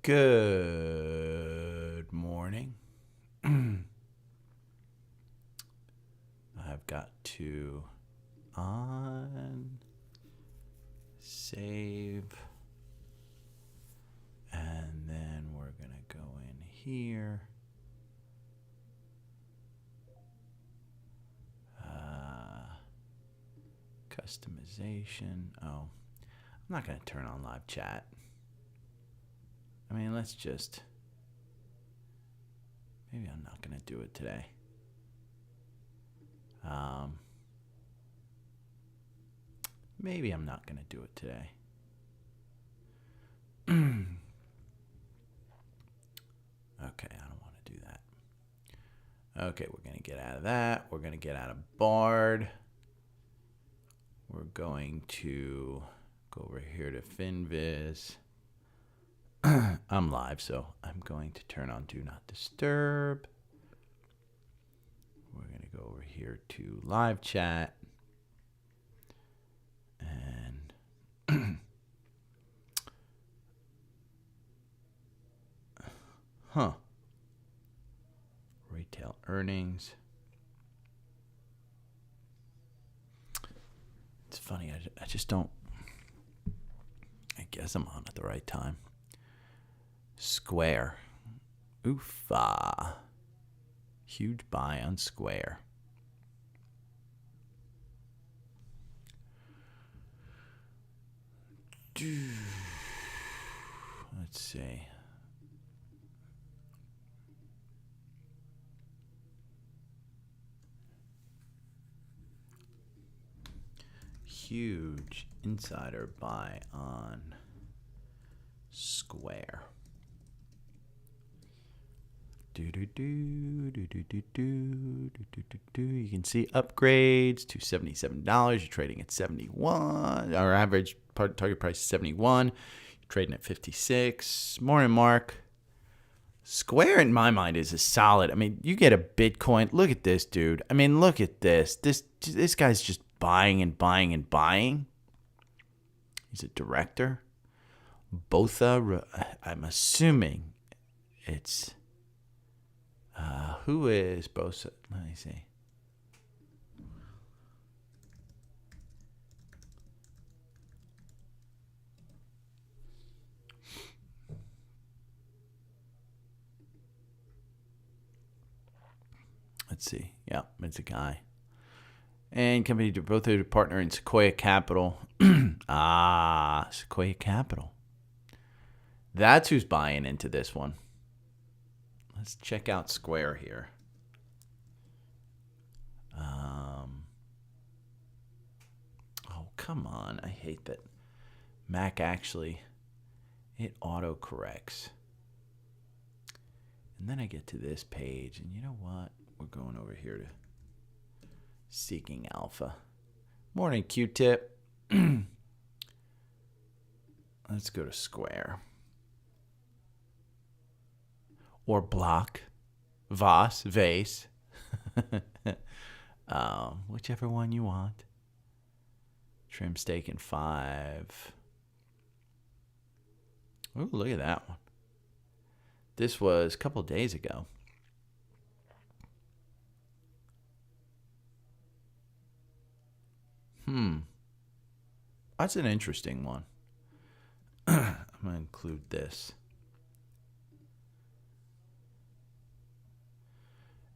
Good morning. I've got to save, and then we're going to go in here. Customization. Oh, I'm not going to turn on live chat. I mean, let's just, maybe I'm not going to do it today. Maybe I'm not going to do it today. Okay, I don't want to do that. Okay, we're going to get out of that. We're going to get out of Bard. We're going to go over here to FinViz. I'm live, so I'm going to turn on Do Not Disturb. We're going to go over here to live chat. And retail earnings. It's funny, I just don't, I guess I'm on at the right time. Square. Oofa. Huge buy on Square. Let's see. Huge insider buy on Square. You can see upgrades to $77. You're trading at 71. Our average target price is 71. You're trading at 56. Morning, Mark. Square, in my mind, is a solid. I mean, you get a Bitcoin. Look at this, dude. I mean, look at this. This guy's just buying and buying and buying. He's a director. Botha, I'm assuming it's... who is Bosa? Let me see. Let's see. Yeah, it's a guy. And company both are a partner in Sequoia Capital. Sequoia Capital. That's who's buying into this one. Let's check out Square here. Oh, come on. I hate that Mac actually, it auto-corrects. And then I get to this page, and you know what? We're going over here to Seeking Alpha. Morning, Q-Tip. Let's go to Square. Or Block, Vase, whichever one you want. Trim stake in 5. Ooh, look at that one. This was a couple days ago. That's an interesting one. I'm going to include this.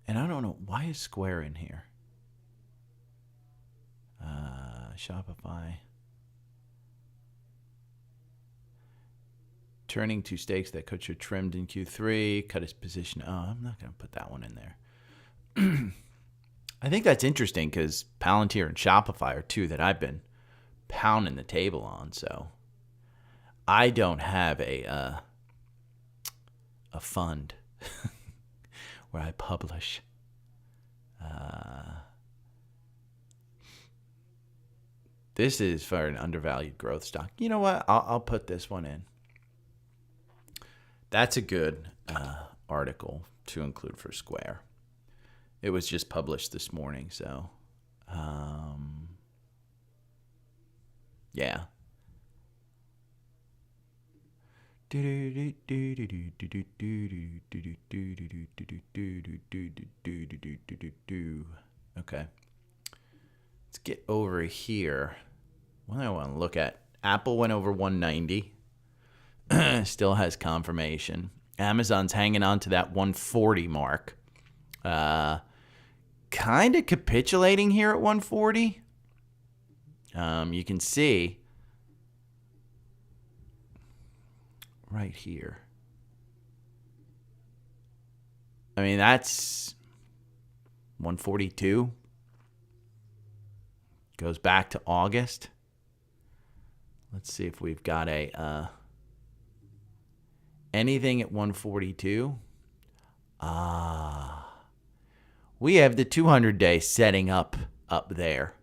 And I don't know, why is Square in here? Shopify. Turning to stakes that could should trimmed in Q3. Cut his position. Oh, I'm not going to put that one in there. I think that's interesting because Palantir and Shopify are two that I've been pounding the table on. So I don't have a fund where I publish. This is for an undervalued growth stock. You know what? I'll put this one in. That's a good article to include for Square. It was just published this morning, so yeah. Okay. Let's get over here. What do I want to look at? Apple went over 190. Still has confirmation. Amazon's hanging on to that 140 mark. Kind of capitulating here at 140. You can see right here. I mean, that's 142. Goes back to August. Let's see if we've got a anything at 142. We have the 200-day setting up there.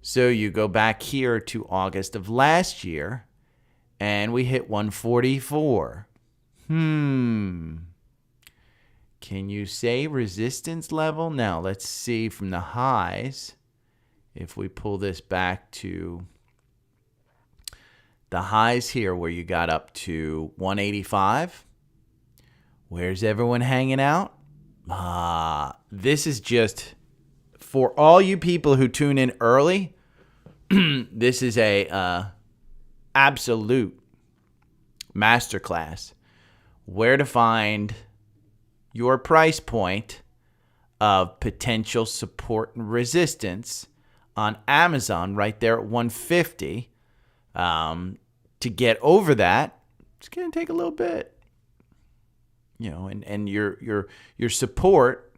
So you go back here to August of last year, and we hit 144. Can you say resistance level? Now, let's see from the highs. If we pull this back to the highs here where you got up to 185. Where's everyone hanging out? This is just for all you people who tune in early. This is a absolute masterclass. Where to find your price point of potential support and resistance on Amazon right there at 150. To get over that, it's going to take a little bit. And your support.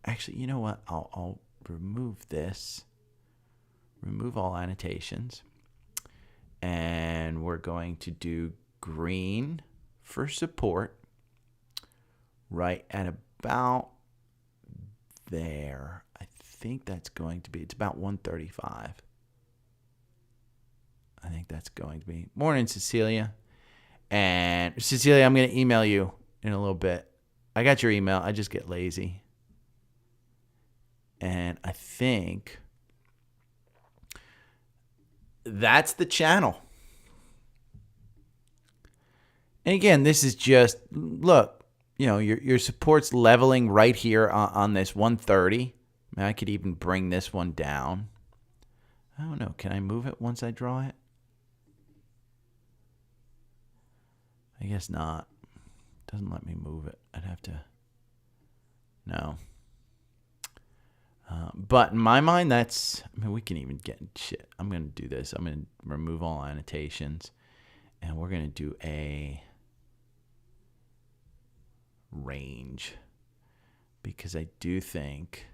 Actually, you know what? I'll remove this. Remove all annotations. And we're going to do green for support right at about there. I think that's going to be, it's about 135. I think that's going to be. Morning, Cecilia. And Cecilia, I'm going to email you in a little bit. I got your email. I just get lazy. And I think that's the channel. And again, this is just, look, your support's leveling right here on this 130. I could even bring this one down. I don't know. Can I move it once I draw it? I guess not. It doesn't let me move it. I'd have to. No. But in my mind, we can even get shit. I'm going to do this. I'm going to remove all annotations. And we're going to do a range. Because I do think.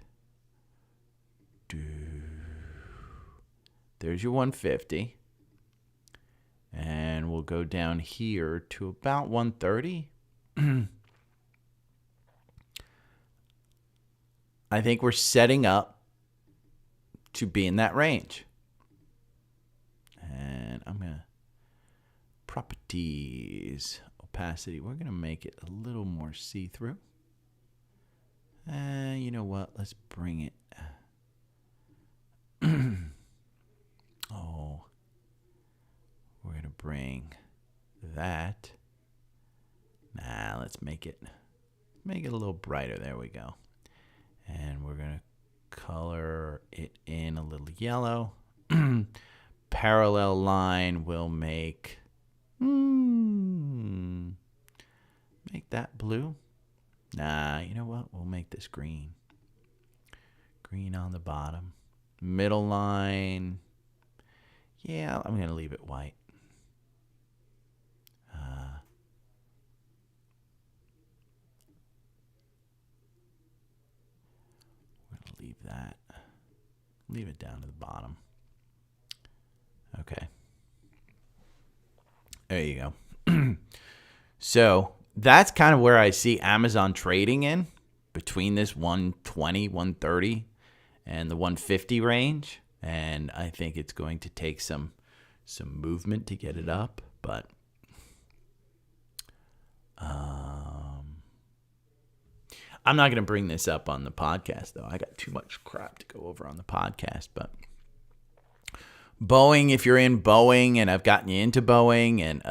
There's your 150. And we'll go down here to about 130. I think we're setting up to be in that range. And I'm going to properties, opacity. We're going to make it a little more see-through. And you know what? Let's bring it. We're going to bring that. Let's make it a little brighter. There we go. And we're going to color it in a little yellow. Parallel line will make that blue. You know what? We'll make this green. Green on the bottom. Middle line. Yeah, I'm going to leave it white. We're going to leave that. Leave it down to the bottom. Okay. There you go. So that's kind of where I see Amazon trading in, between this 120, 130 and the 150 range. And I think it's going to take some movement to get it up. But I'm not going to bring this up on the podcast, though. I got too much crap to go over on the podcast. But Boeing, if you're in Boeing, and I've gotten you into Boeing, and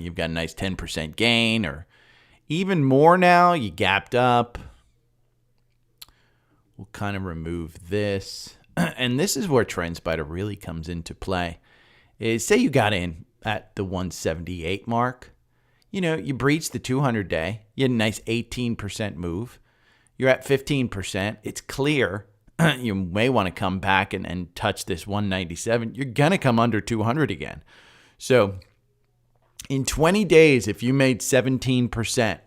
you've got a nice 10% gain, or even more now, you gapped up. We'll kind of remove this. And this is where TrendSpider really comes into play. Is say you got in at the 178 mark. You breached the 200-day. You had a nice 18% move. You're at 15%. It's clear you may want to come back and touch this 197. You're going to come under 200 again. So in 20 days, if you made 17%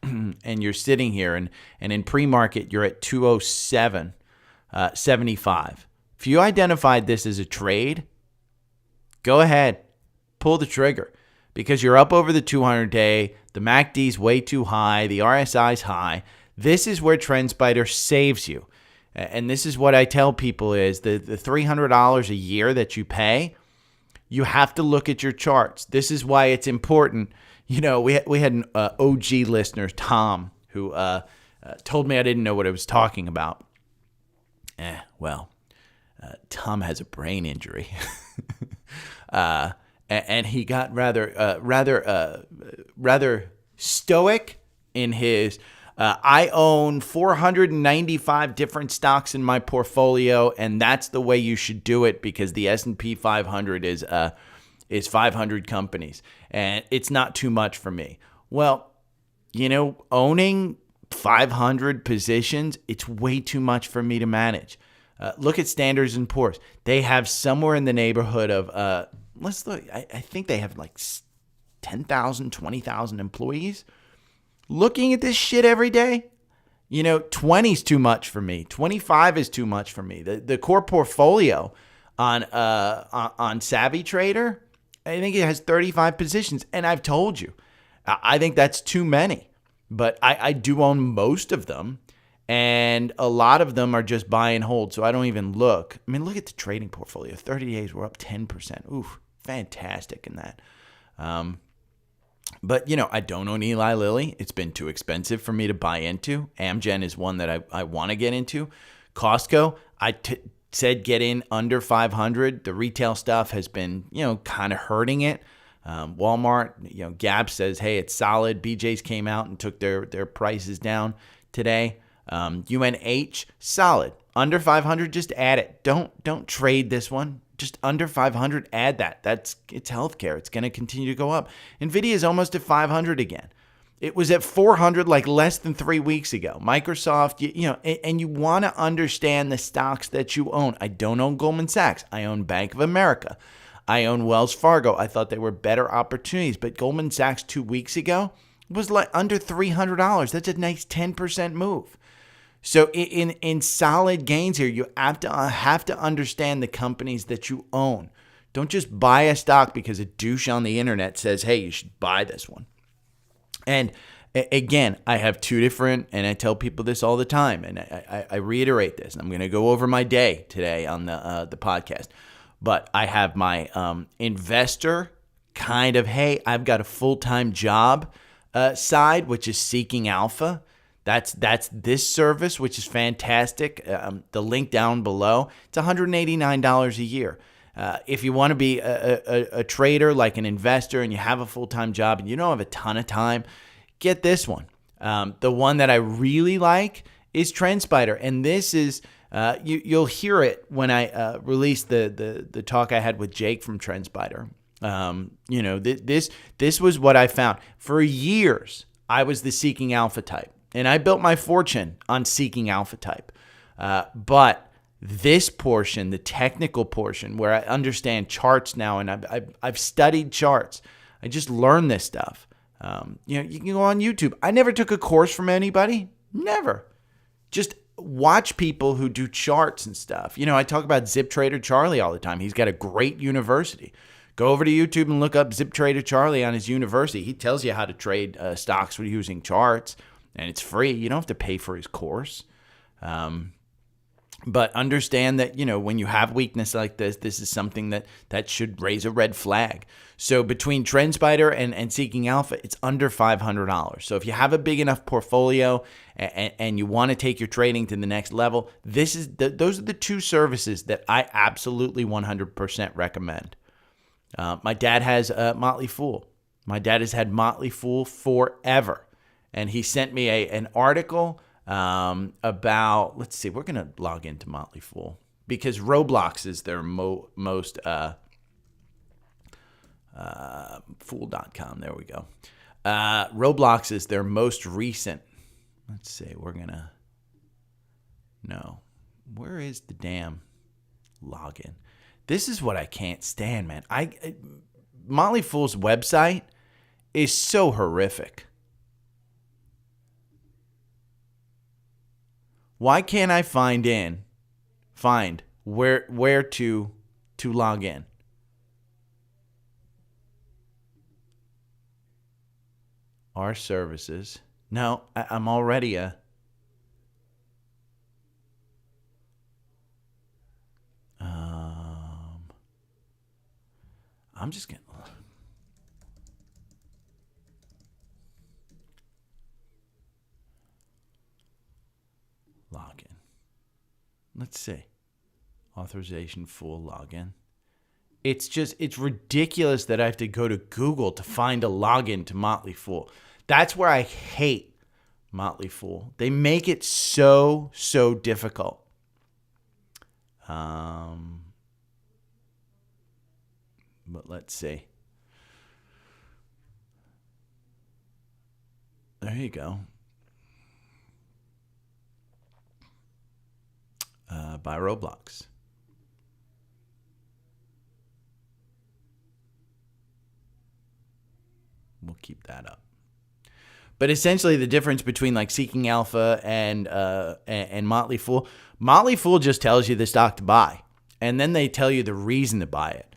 and you're sitting here and in pre-market, you're at 207.75. If you identified this as a trade, go ahead, pull the trigger, because you're up over the 200-day. The MACD's way too high. The RSI's high. This is where TrendSpider saves you. And this is what I tell people is the $300 a year that you pay, you have to look at your charts. This is why it's important. We had an OG listener, Tom, who told me I didn't know what I was talking about. Tom has a brain injury. And he got rather stoic in his I own 495 different stocks in my portfolio, and that's the way you should do it, because the S&P 500 is 500 companies, and it's not too much for me. Well, owning 500 positions, it's way too much for me to manage. Look at Standards & Poor's. They have somewhere in the neighborhood of, let's look, I think they have like 10,000, 20,000 employees. Looking at this shit every day, 20 is too much for me. 25 is too much for me. The core portfolio on Savvy Trader, I think it has 35 positions. And I've told you, I think that's too many. But I do own most of them. And a lot of them are just buy and hold. So I don't even look. I mean, look at the trading portfolio. 30 days, we're up 10%. Oof, fantastic in that. But, I don't own Eli Lilly. It's been too expensive for me to buy into. AMZN is one that I want to get into. Costco, I said get in under 500. The retail stuff has been, kind of hurting it. Walmart, Gap says, hey, it's solid. BJ's came out and took their prices down today. UNH, solid. Under 500, just add it. Don't trade this one. Just under 500, add that. It's healthcare. It's going to continue to go up. Nvidia is almost at 500 again. It was at 400 like less than 3 weeks ago. Microsoft, and you want to understand the stocks that you own. I don't own Goldman Sachs. I own Bank of America. I own Wells Fargo. I thought they were better opportunities, but Goldman Sachs 2 weeks ago was like under $300. That's a nice 10% move. So in solid gains here, you have to understand the companies that you own. Don't just buy a stock because a douche on the internet says, hey, you should buy this one. And again, I have two different, and I tell people this all the time, and I reiterate this. And I'm going to go over my day today on the podcast. But I have my investor kind of, hey, I've got a full-time job side, which is Seeking Alpha. That's this service, which is fantastic. The link down below, it's $189 a year. If you want to be a trader, like an investor, and you have a full-time job and you don't have a ton of time, get this one. The one that I really like is TrendSpider, and this is you'll hear it when I release the talk I had with Jake from TrendSpider. This was what I found. For years, I was the Seeking Alpha type. And I built my fortune on Seeking Alpha type. But this portion, the technical portion, where I understand charts now, and I've studied charts. I just learned this stuff. You can go on YouTube. I never took a course from anybody. Never. Just watch people who do charts and stuff. I talk about Zip Trader Charlie all the time. He's got a great university. Go over to YouTube and look up Zip Trader Charlie on his university. He tells you how to trade stocks using charts. And it's free. You don't have to pay for his course. But understand that, when you have weakness like this is something that should raise a red flag. So between TrendSpider and Seeking Alpha, it's under $500. So if you have a big enough portfolio and you want to take your trading to the next level, those are the two services that I absolutely 100% recommend. My dad has Motley Fool. My dad has had Motley Fool forever. And he sent me an article about, let's see, we're going to log into Motley Fool because Roblox is their most, fool.com, there we go. Roblox is their most recent, let's see, where is the damn login? This is what I can't stand, man. Motley Fool's website is so horrific. Why can't I find where to log in? Our services. No, I'm already I'm just gonna login. Let's see. Authorization full login. It's ridiculous that I have to go to Google to find a login to Motley Fool. That's where I hate Motley Fool. They make it so difficult. But let's see. There you go. By Roblox. We'll keep that up. But essentially, the difference between like Seeking Alpha and Motley Fool just tells you the stock to buy, and then they tell you the reason to buy it.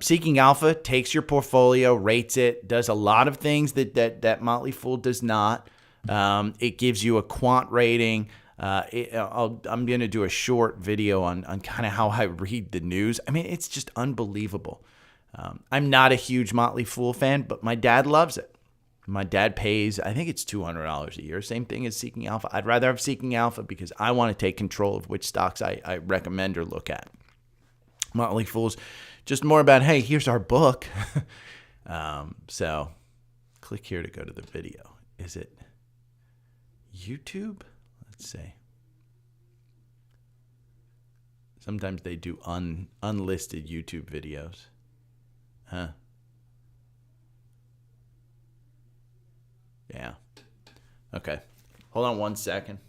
Seeking Alpha takes your portfolio, rates it, does a lot of things that Motley Fool does not. It gives you a quant rating. I'm going to do a short video on kind of how I read the news. I mean, it's just unbelievable. I'm not a huge Motley Fool fan, but my dad loves it. My dad pays, I think it's $200 a year. Same thing as Seeking Alpha. I'd rather have Seeking Alpha because I want to take control of which stocks I recommend or look at. Motley Fool's just more about, hey, here's our book. So click here to go to the video. Is it YouTube? Let's see. Sometimes they do unlisted YouTube videos. Huh. Yeah. Okay. Hold on 1 second.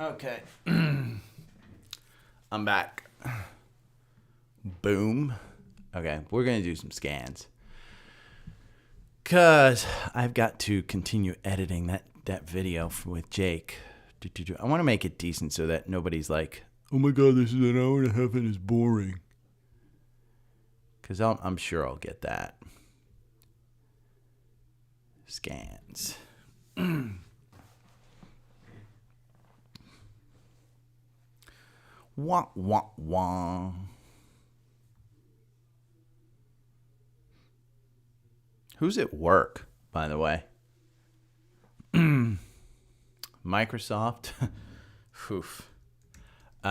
Okay. I'm back. Boom. Okay, we're going to do some scans. Because I've got to continue editing that video with Jake. I want to make it decent so that nobody's like, oh my God, this is an hour and a half and it's boring. Because I'm sure I'll get that. Scans. Wah, wah, wah. Who's at work, by the way? Microsoft. Oof. Okay,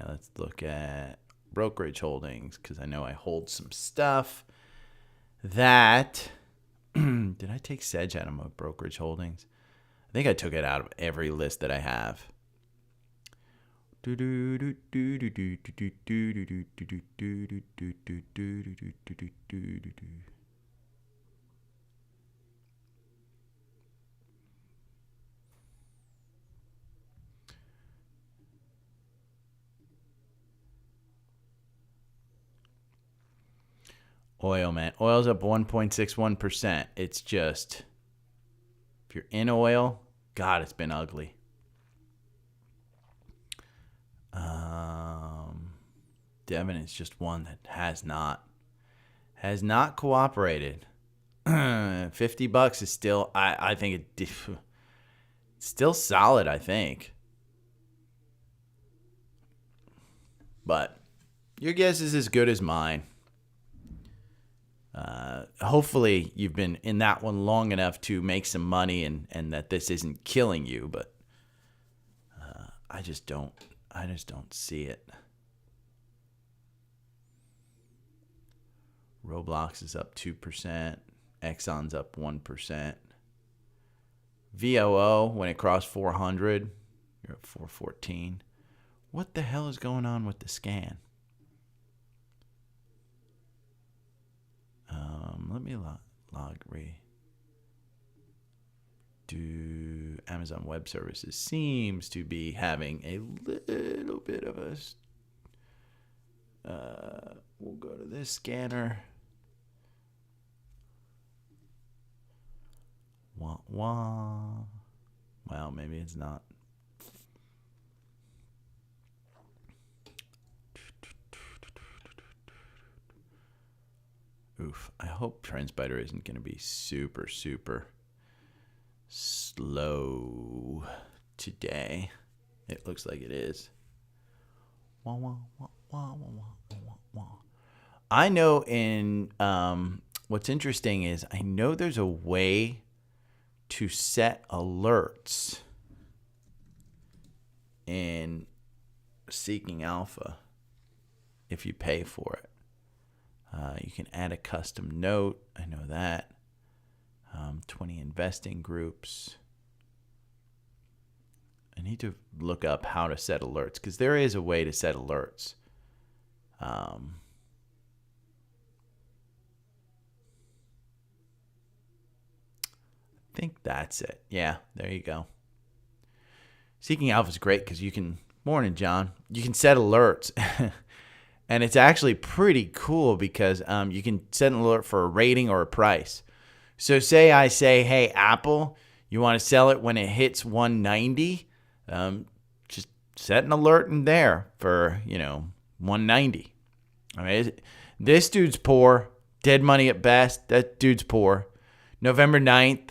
let's look at brokerage holdings because I know I hold some stuff that... Did I take Sedge out of my brokerage holdings? I think I took it out of every list that I have. Oil, man. Oil's up 1.61%. It's just, if you're in oil, God, it's been ugly. Devon is just one that has not cooperated. $50 is still, I think it's still solid, I think. But your guess is as good as mine. Hopefully you've been in that one long enough to make some money and that this isn't killing you, but I just don't see it. Roblox is up 2%. Exxon's up 1%. VOO, when it crossed 400, you're at 414. What the hell is going on with the scan? Let me do Amazon Web Services seems to be having a little bit of a we'll go to this scanner. Wah, wah. Well, maybe it's not. Oof. I hope TrendSpider isn't going to be super, super slow today. It looks like it is. Wah, wah, wah, wah, wah, wah, wah, wah. I know what's interesting is I know there's a way to set alerts in Seeking Alpha if you pay for it. You can add a custom note. I know that. 20 investing groups. I need to look up how to set alerts because there is a way to set alerts. I think that's it. Yeah, there you go. Seeking Alpha is great because you can... Morning, John. You can set alerts. And it's actually pretty cool because you can set an alert for a rating or a price. So say I say, hey, Apple, you want to sell it when it hits 190? Just set an alert in there for, 190. I mean, this dude's poor. Dead money at best. That dude's poor. November 9th.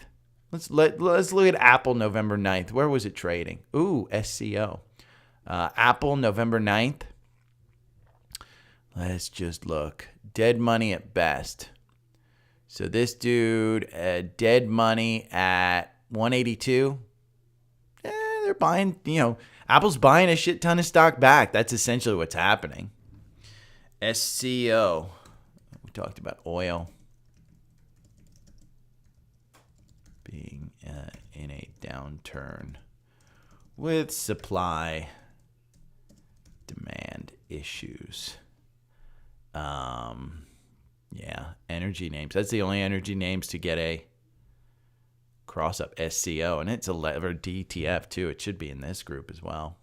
Let's look at Apple November 9th. Where was it trading? Ooh, SCO. Apple November 9th. Let's just look. Dead money at best. So this dude, dead money at 182. They're buying, Apple's buying a shit ton of stock back. That's essentially what's happening. SCO. We talked about oil being in a downturn with supply demand issues. Yeah, energy names. That's the only energy names to get a cross up SCO, and it's a levered DTF too. It should be in this group as well.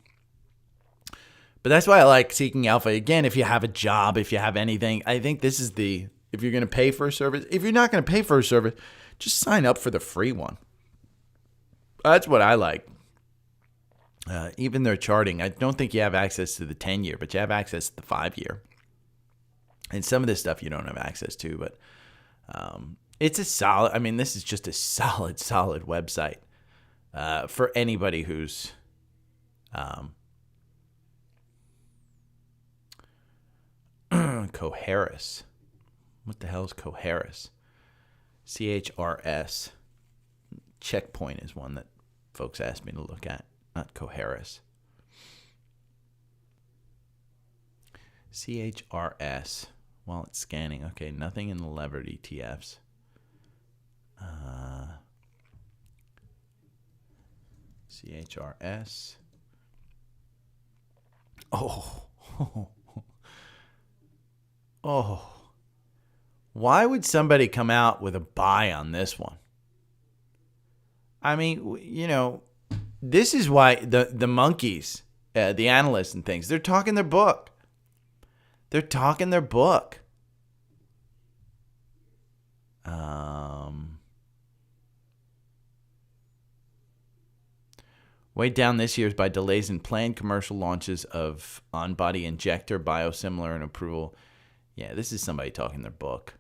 But that's why I like Seeking Alpha. Again, if you have a job, if you have anything, I think this is if you're going to pay for a service. If you're not going to pay for a service, just sign up for the free one. That's what I like. Even their charting, I don't think you have access to the 10-year, but you have access to the 5-year. And some of this stuff you don't have access to, but it's a solid, this is just a solid website for anybody who's Coherus. What the hell is Coherus? CHRS. Checkpoint is one that folks asked me to look at, not Coherus. CHRS. While it's scanning. Okay, nothing in the levered ETFs. CHRS. Oh. Why would somebody come out with a buy on this one? This is why the monkeys, the analysts and things, they're talking their book. They're talking their book. Weighed down this year by delays in planned commercial launches of on-body injector, biosimilar, and approval. Yeah, this is somebody talking their book.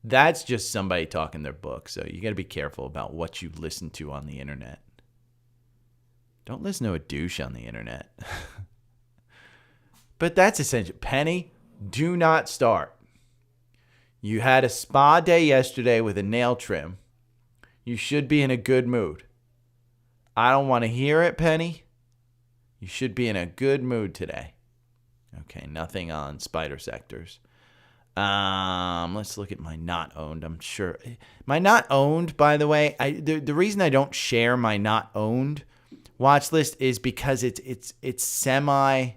That's just somebody talking their book. So you got to be careful about what you listen to on the internet. Don't listen to a douche on the internet. But that's essential. Penny, do not start. You had a spa day yesterday with a nail trim. You should be in a good mood. I don't want to hear it, Penny. You should be in a good mood today. Okay, nothing on spider sectors. Let's look at my not owned. I'm sure my not owned, by the way, the reason I don't share my not owned watch list is because it's semi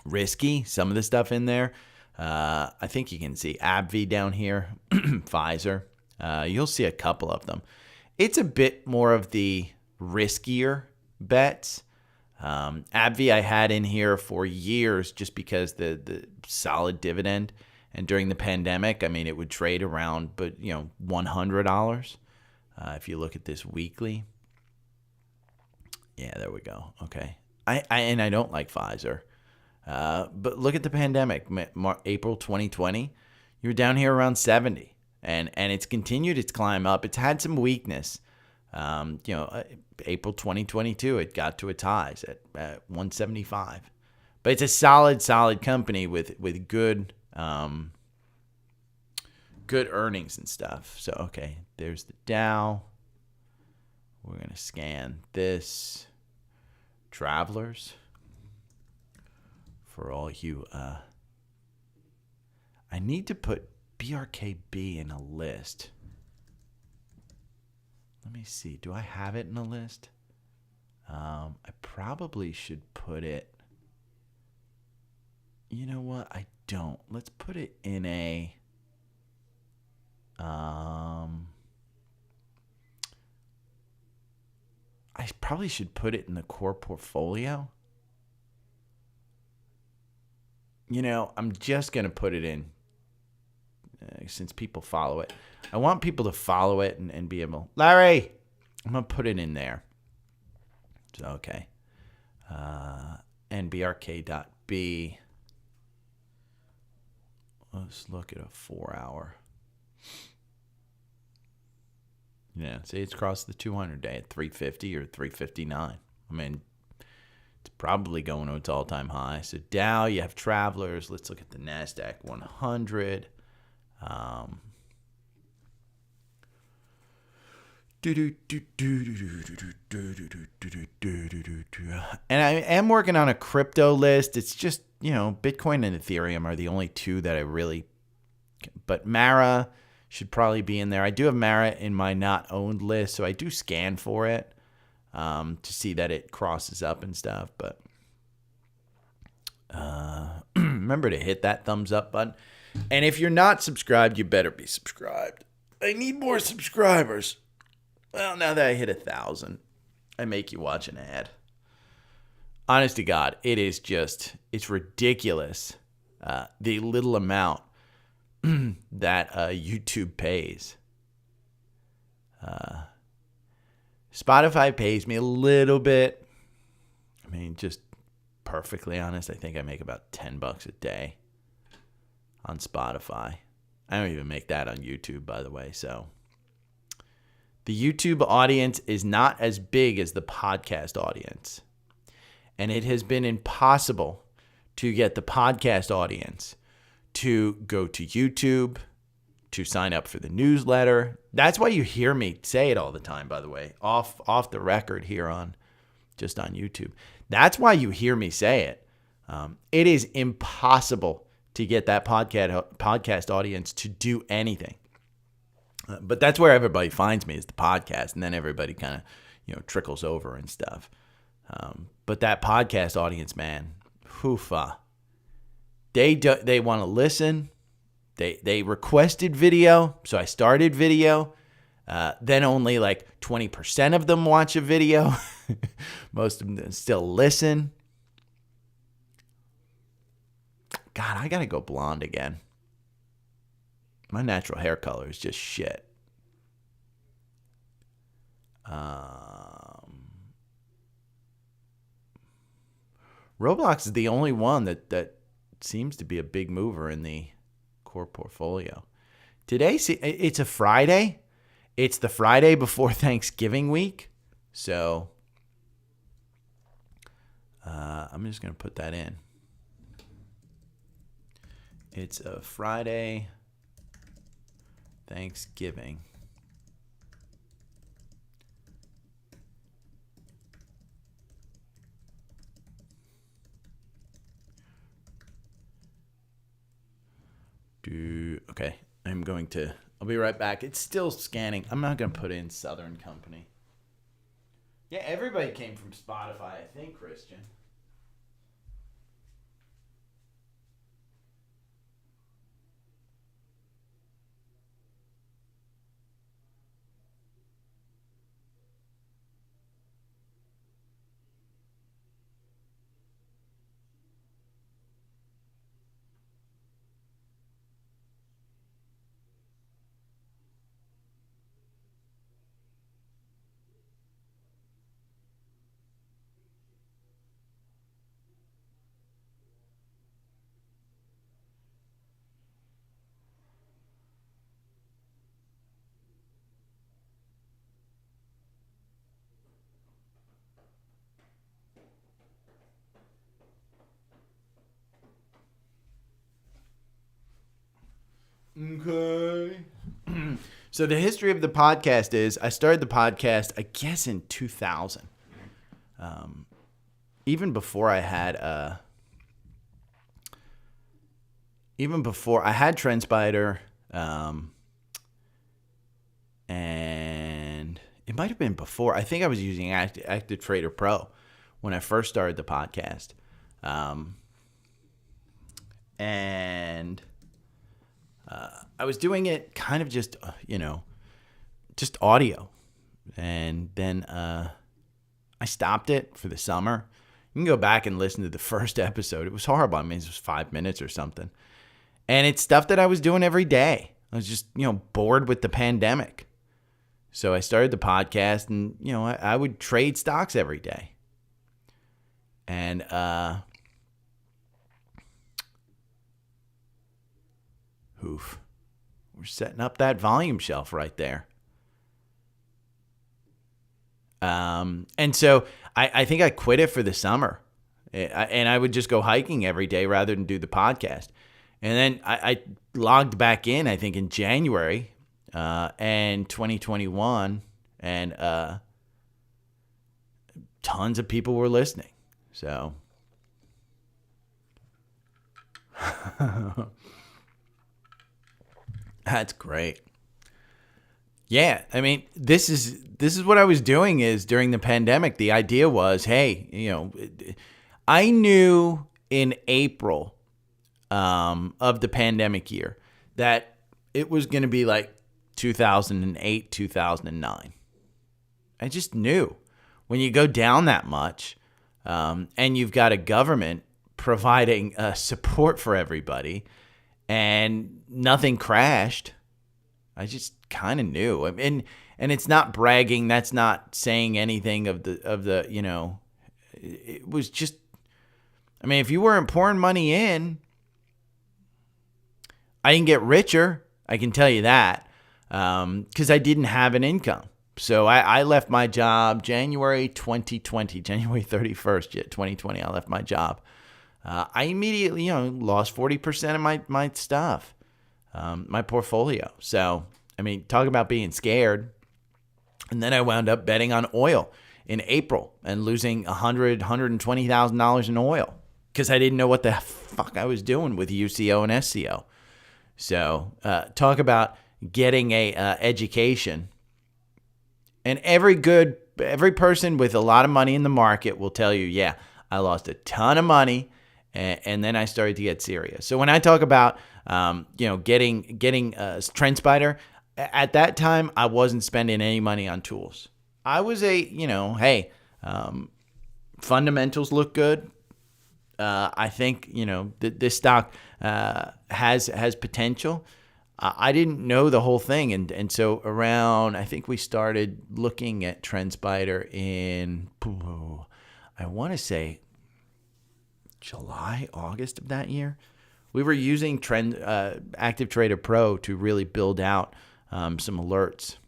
risky. Some of the stuff in there. I think you can see AbbVie down here, Pfizer. You'll see a couple of them. It's a bit more of the riskier bets. AbbVie I had in here for years just because the solid dividend, and during the pandemic, it would trade around, but $100. If you look at this weekly, yeah, there we go. Okay, I don't like Pfizer, but look at the pandemic, April 2020, you were down here around 70. And it's continued its climb up. It's had some weakness. April 2022, it got to its highs at 175. But it's a solid company with good good earnings and stuff. So, okay, there's the Dow. We're going to scan this. Travelers. For all you... I need to put BRKB in a list. Let me see. Do I have it in a list? I probably should put it. You know what? I don't. Let's put it in a. I probably should put it in the core portfolio. I'm just going to put it in. Since people follow it. I want people to follow it and be able... Larry! I'm going to put it in there. So, okay. NBRK.B. Let's look at a 4-hour. Yeah, see, it's crossed the 200-day at 350 or 359. It's probably going to its all-time high. So, Dow, you have Travelers. Let's look at the NASDAQ 100. And I am working on a crypto list. It's just, Bitcoin and Ethereum are the only two that I really... But Mara should probably be in there. I do have Mara in my not owned list, so I do scan for it to see that it crosses up and stuff. But remember to hit that thumbs up button. And if you're not subscribed, you better be subscribed. I need more subscribers. Well, now that I hit 1,000, I make you watch an ad. Honest to God, it's ridiculous. The little amount that YouTube pays. Spotify pays me a little bit. I mean, just perfectly honest, I think I make about $10 a day on Spotify. I don't even make that on YouTube, by the way. So the YouTube audience is not as big as the podcast audience. And it has been impossible to get the podcast audience to go to YouTube, to sign up for the newsletter. That's why you hear me say it all the time, by the way, off the record here on YouTube. That's why you hear me say it. It is impossible to get that podcast audience to do anything. But that's where everybody finds me, is the podcast, and then everybody kind of trickles over and stuff. But that podcast audience, man, they want to listen. They requested video, so I started video. Then only like 20% of them watch a video. Most of them still listen. God, I gotta go blonde again. My natural hair color is just shit. Roblox is the only one that seems to be a big mover in the core portfolio. Today, it's a Friday. It's the Friday before Thanksgiving week. So I'm just going to put that in. It's a Friday, Thanksgiving. Okay, I'll be right back. It's still scanning. I'm not going to put in Southern Company. Yeah, everybody came from Spotify, I think, Christian. Okay. So the history of the podcast is I started the podcast, I guess, in 2000. Even before I had TrendSpider, and it might have been before. I think I was using Active Trader Pro when I first started the podcast. And I was doing it kind of just audio. And then I stopped it for the summer. You can go back and listen to the first episode. It was horrible. I mean, it was 5 minutes or something. And it's stuff that I was doing every day. I was just, bored with the pandemic. So I started the podcast, and, I would trade stocks every day. And we're setting up that volume shelf right there. And so I think I quit it for the summer, and I would just go hiking every day rather than do the podcast. And then I logged back in, I think, in January and 2021, and tons of people were listening. So that's great. Yeah, I mean, this is what I was doing is during the pandemic. The idea was, hey, I knew in April of the pandemic year that it was going to be like 2008, 2009. I just knew when you go down that much and you've got a government providing support for everybody and nothing crashed, I just kind of knew. And it's not bragging. That's not saying anything of the, you know, it was just, I mean, if you weren't pouring money in, I didn't get richer. I can tell you that, because I didn't have an income. So I left my job January 2020, January 31st, 2020. I left my job. I immediately, lost 40% of my stuff, my portfolio. So, I mean, talk about being scared. And then I wound up betting on oil in April and losing $120,000 in oil because I didn't know what the fuck I was doing with UCO and SCO. So talk about getting a education. And every person with a lot of money in the market will tell you, yeah, I lost a ton of money, and then I started to get serious. So when I talk about getting TrendSpider, at that time I wasn't spending any money on tools. I was fundamentals look good. I think this stock has potential. I didn't know the whole thing, and so around, I think we started looking at TrendSpider in, I want to say July, August of that year. We were using Active Trader Pro to really build out some alerts,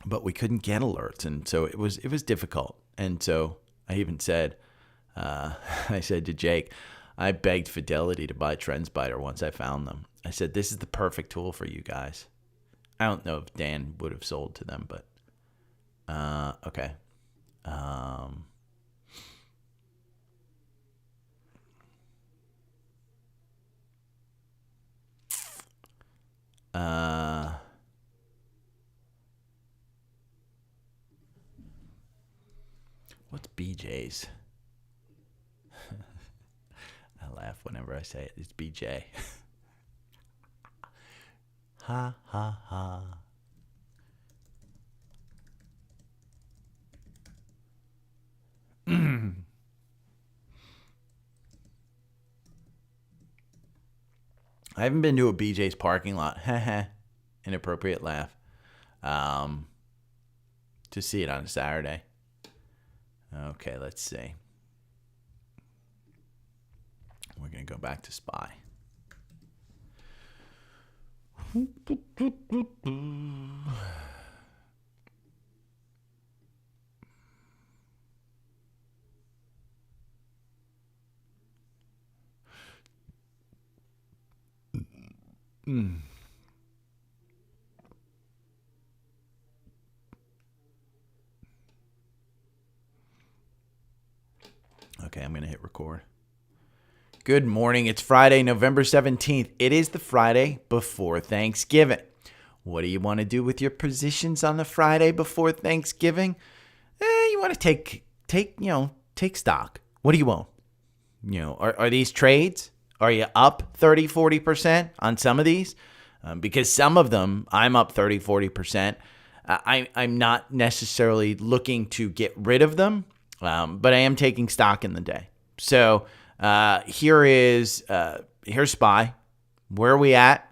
but we couldn't get alerts, and so it was difficult. And so I even said, I said to Jake, I begged Fidelity to buy TrendSpider once I found them. I said, this is the perfect tool for you guys. I don't know if Dan would have sold to them, but okay. What's BJ's? I laugh whenever I say it. It's BJ. Ha, ha, ha. I haven't been to a BJ's parking lot. Inappropriate laugh. To see it on a Saturday. Okay, let's see. We're going to go back to SPY. Okay, I'm going to hit record. Good morning. It's Friday, November 17th. It is the Friday before Thanksgiving. What do you want to do with your positions on the Friday before Thanksgiving? You want to take stock. What do you own? Are these trades? Are you up 30, 40% on some of these? Because some of them, I'm up 30, 40%. I'm not necessarily looking to get rid of them, but I am taking stock in the day. So here's SPY. Where are we at?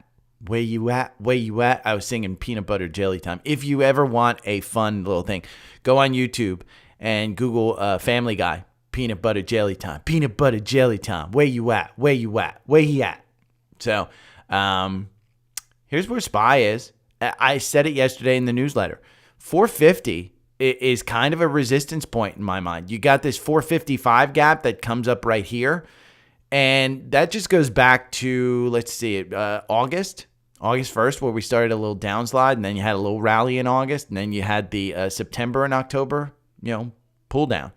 Where you at? Where you at? I was singing Peanut Butter Jelly Time. If you ever want a fun little thing, go on YouTube and Google Family Guy, Peanut Butter Jelly Time. Peanut Butter Jelly Time. Where you at? Where you at? Where he at? So here's where SPY is. I said it yesterday in the newsletter. 450 is kind of a resistance point in my mind. You got this 455 gap that comes up right here. And that just goes back to, let's see, August 1st, where we started a little downslide, and then you had a little rally in August, and then you had the September and October, pull down.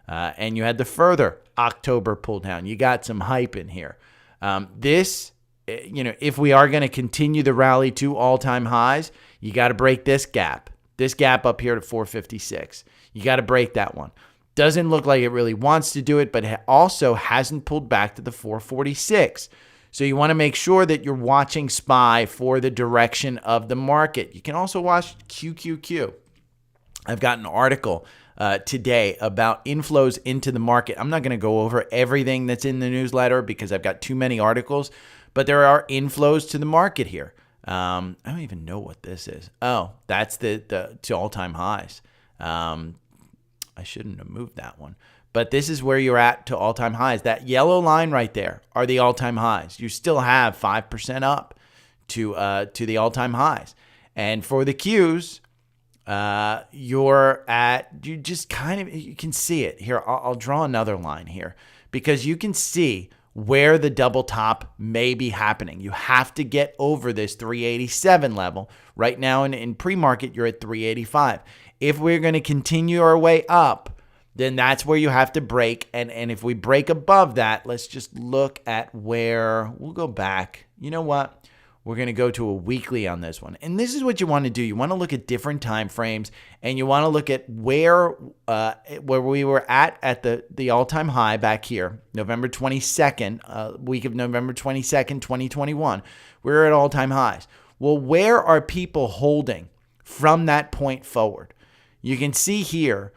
And you had the further October pull down. You got some hype in here. If we are going to continue the rally to all-time highs, you got to break this gap. This gap up here to 456. You got to break that one. Doesn't look like it really wants to do it, but it also hasn't pulled back to the 446. So you want to make sure that you're watching SPY for the direction of the market. You can also watch QQQ. I've got an article today about inflows into the market. I'm not going to go over everything that's in the newsletter because I've got too many articles, but there are inflows to the market here. I don't even know what this is. Oh, that's the to all-time highs. I shouldn't have moved that one. But this is where you're at to all-time highs. That yellow line right there are the all-time highs. You still have 5% up to the all-time highs. And for the Qs, you just kind of, you can see it here. I'll draw another line here because you can see where the double top may be happening. You have to get over this 387 level. Right now in pre-market, you're at 385. If we're going to continue our way up, then that's where you have to break. And if we break above that, let's just look at where we'll go back. You know what? We're going to go to a weekly on this one. And this is what you want to do. You want to look at different time frames, and you want to look at where we were at the all-time high back here, November 22nd, week of November 22nd, 2021. We're at all-time highs. Well, where are people holding from that point forward? You can see here,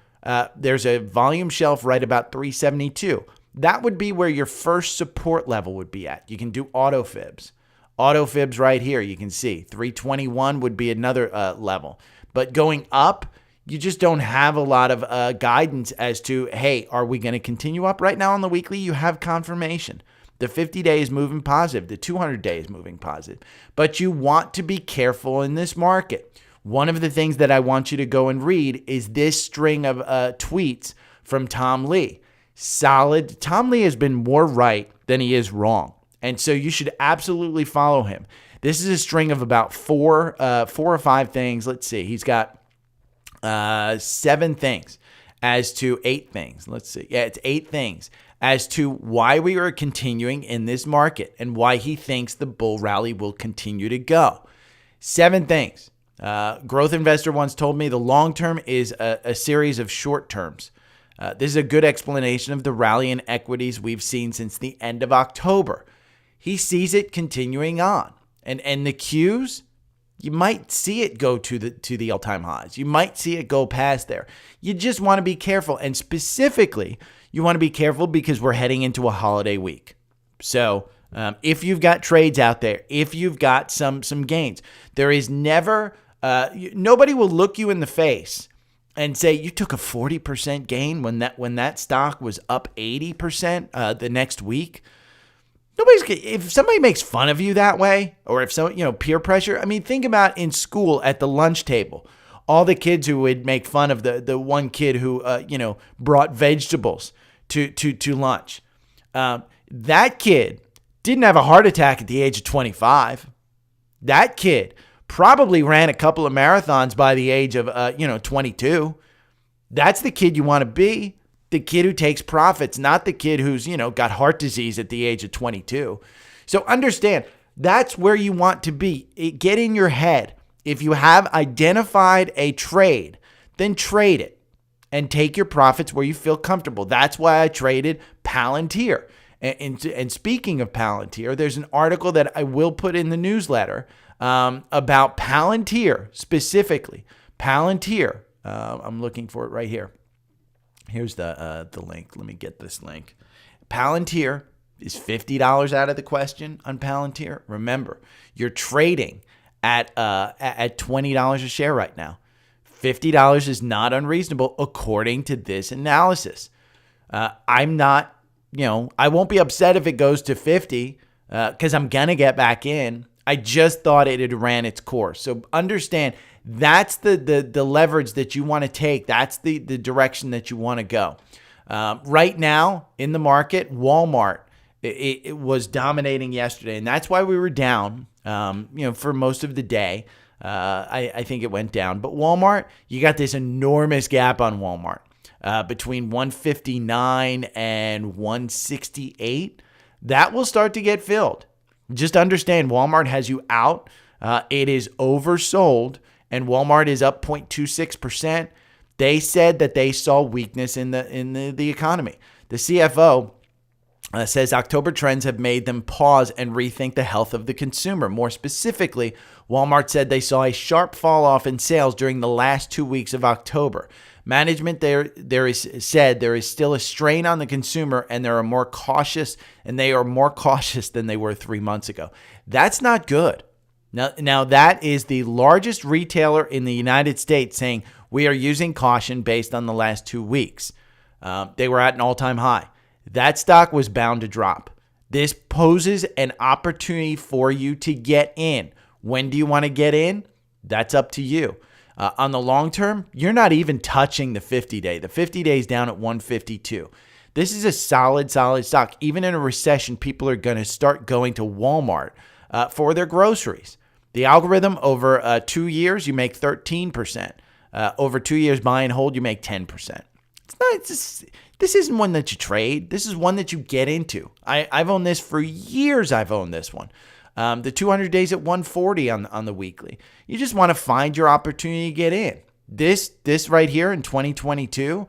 there's a volume shelf right about 372. That would be where your first support level would be at. You can do auto fibs. Auto fibs right here, you can see 321 would be another level. But going up, you just don't have a lot of guidance as to, hey, are we going to continue up? Right now on the weekly, you have confirmation. The 50-day is moving positive. The 200-day is moving positive. But you want to be careful in this market. One of the things that I want you to go and read is this string of tweets from Tom Lee. Solid. Tom Lee has been more right than he is wrong. And so you should absolutely follow him. This is a string of about four or five things. Let's see. He's got 7 things as to 8 things. Let's see. Yeah, it's 8 things as to why we are continuing in this market and why he thinks the bull rally will continue to go. 7 things. Growth investor once told me the long term is a series of short terms. This is a good explanation of the rally in equities we've seen since the end of October. He sees it continuing on. And the Qs, you might see it go to the all-time highs. You might see it go past there. You just want to be careful. And specifically, you want to be careful because we're heading into a holiday week. So if you've got trades out there, if you've got some gains, there is never, nobody will look you in the face and say you took a 40% gain when that stock was up 80% the next week. If somebody makes fun of you that way, or if peer pressure, I mean, think about in school at the lunch table, all the kids who would make fun of the one kid who, brought vegetables to lunch. That kid didn't have a heart attack at the age of 25. That kid probably ran a couple of marathons by the age of, 22. That's the kid you want to be. The kid who takes profits, not the kid who's, got heart disease at the age of 22. So understand, that's where you want to be. Get in your head. If you have identified a trade, then trade it and take your profits where you feel comfortable. That's why I traded Palantir. And speaking of Palantir, there's an article that I will put in the newsletter about Palantir specifically. Palantir, I'm looking for it right here. Here's the link. Let me get this link. Palantir is $50 out of the question on Palantir. Remember, you're trading at $20 a share right now. $50 is not unreasonable according to this analysis. I'm not, I won't be upset if it goes to 50 because I'm going to get back in. I just thought it had ran its course. So understand, that's the leverage that you want to take. That's the direction that you want to go. Right now in the market, Walmart, it was dominating yesterday, and that's why we were down, for most of the day. I think it went down. But Walmart, you got this enormous gap on Walmart between 159 and 168. That will start to get filled. Just understand, Walmart has you out. It is oversold. And Walmart is up 0.26%. They said that they saw weakness in the economy. The CFO says October trends have made them pause and rethink the health of the consumer. More specifically, Walmart said they saw a sharp fall off in sales during the last 2 weeks of October. Management said there is still a strain on the consumer, and they are more cautious than they were 3 months ago. That's not good. Now that is the largest retailer in the United States saying we are using caution based on the last 2 weeks. They were at an all-time high. That stock was bound to drop. This poses an opportunity for you to get in. When do you want to get in? That's up to you. On the long term, you're not even touching the 50-day. The 50-day is down at 152. This is a solid stock. Even in a recession, people are going to start going to Walmart for their groceries. The algorithm over 2 years, you make 13%. Over 2 years buy and hold, you make 10%. This isn't one that you trade. This is one that you get into. I've owned this for years. I've owned this one. The 200 days at 140 on the weekly. You just want to find your opportunity to get in. This right here in 2022,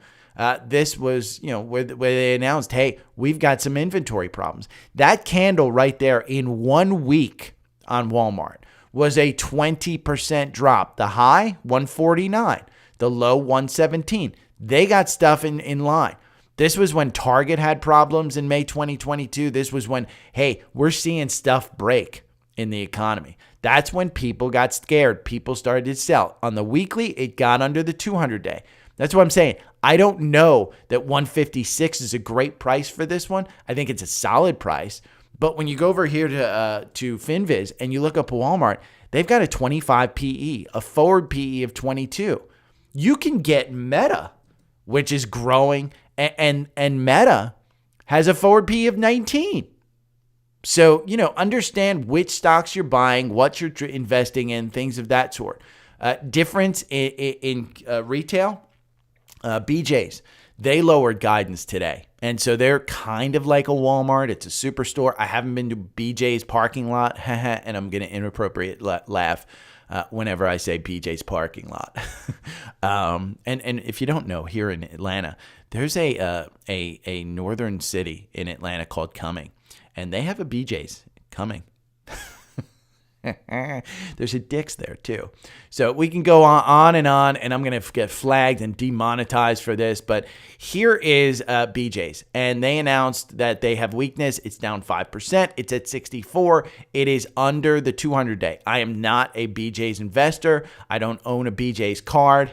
this was, where they announced, hey, we've got some inventory problems. That candle right there in 1 week on Walmart was a 20% drop. The high, 149. The low, 117. They got stuff in line. This was when Target had problems in May 2022. This was when, hey, we're seeing stuff break in the economy. That's when people got scared. People started to sell. On the weekly, it got under the 200-day. That's what I'm saying. I don't know that 156 is a great price for this one. I think it's a solid price. But when you go over here to FinViz and you look up Walmart, they've got a 25 PE, a forward PE of 22. You can get Meta, which is growing, and Meta has a forward PE of 19. So, understand which stocks you're buying, what you're investing in, things of that sort. Difference in retail, BJ's, they lowered guidance today. And so they're kind of like a Walmart. It's a superstore. I haven't been to BJ's parking lot, and I'm going to inappropriate laugh whenever I say BJ's parking lot. And if you don't know, here in Atlanta, there's a northern city in Atlanta called Cumming, and they have a BJ's Cumming. There's a Dick's there too. So we can go on, and I'm going to get flagged and demonetized for this. But here is BJ's, and they announced that they have weakness. It's down 5%. It's at 64. It is under the 200-day. I am not a BJ's investor. I don't own a BJ's card.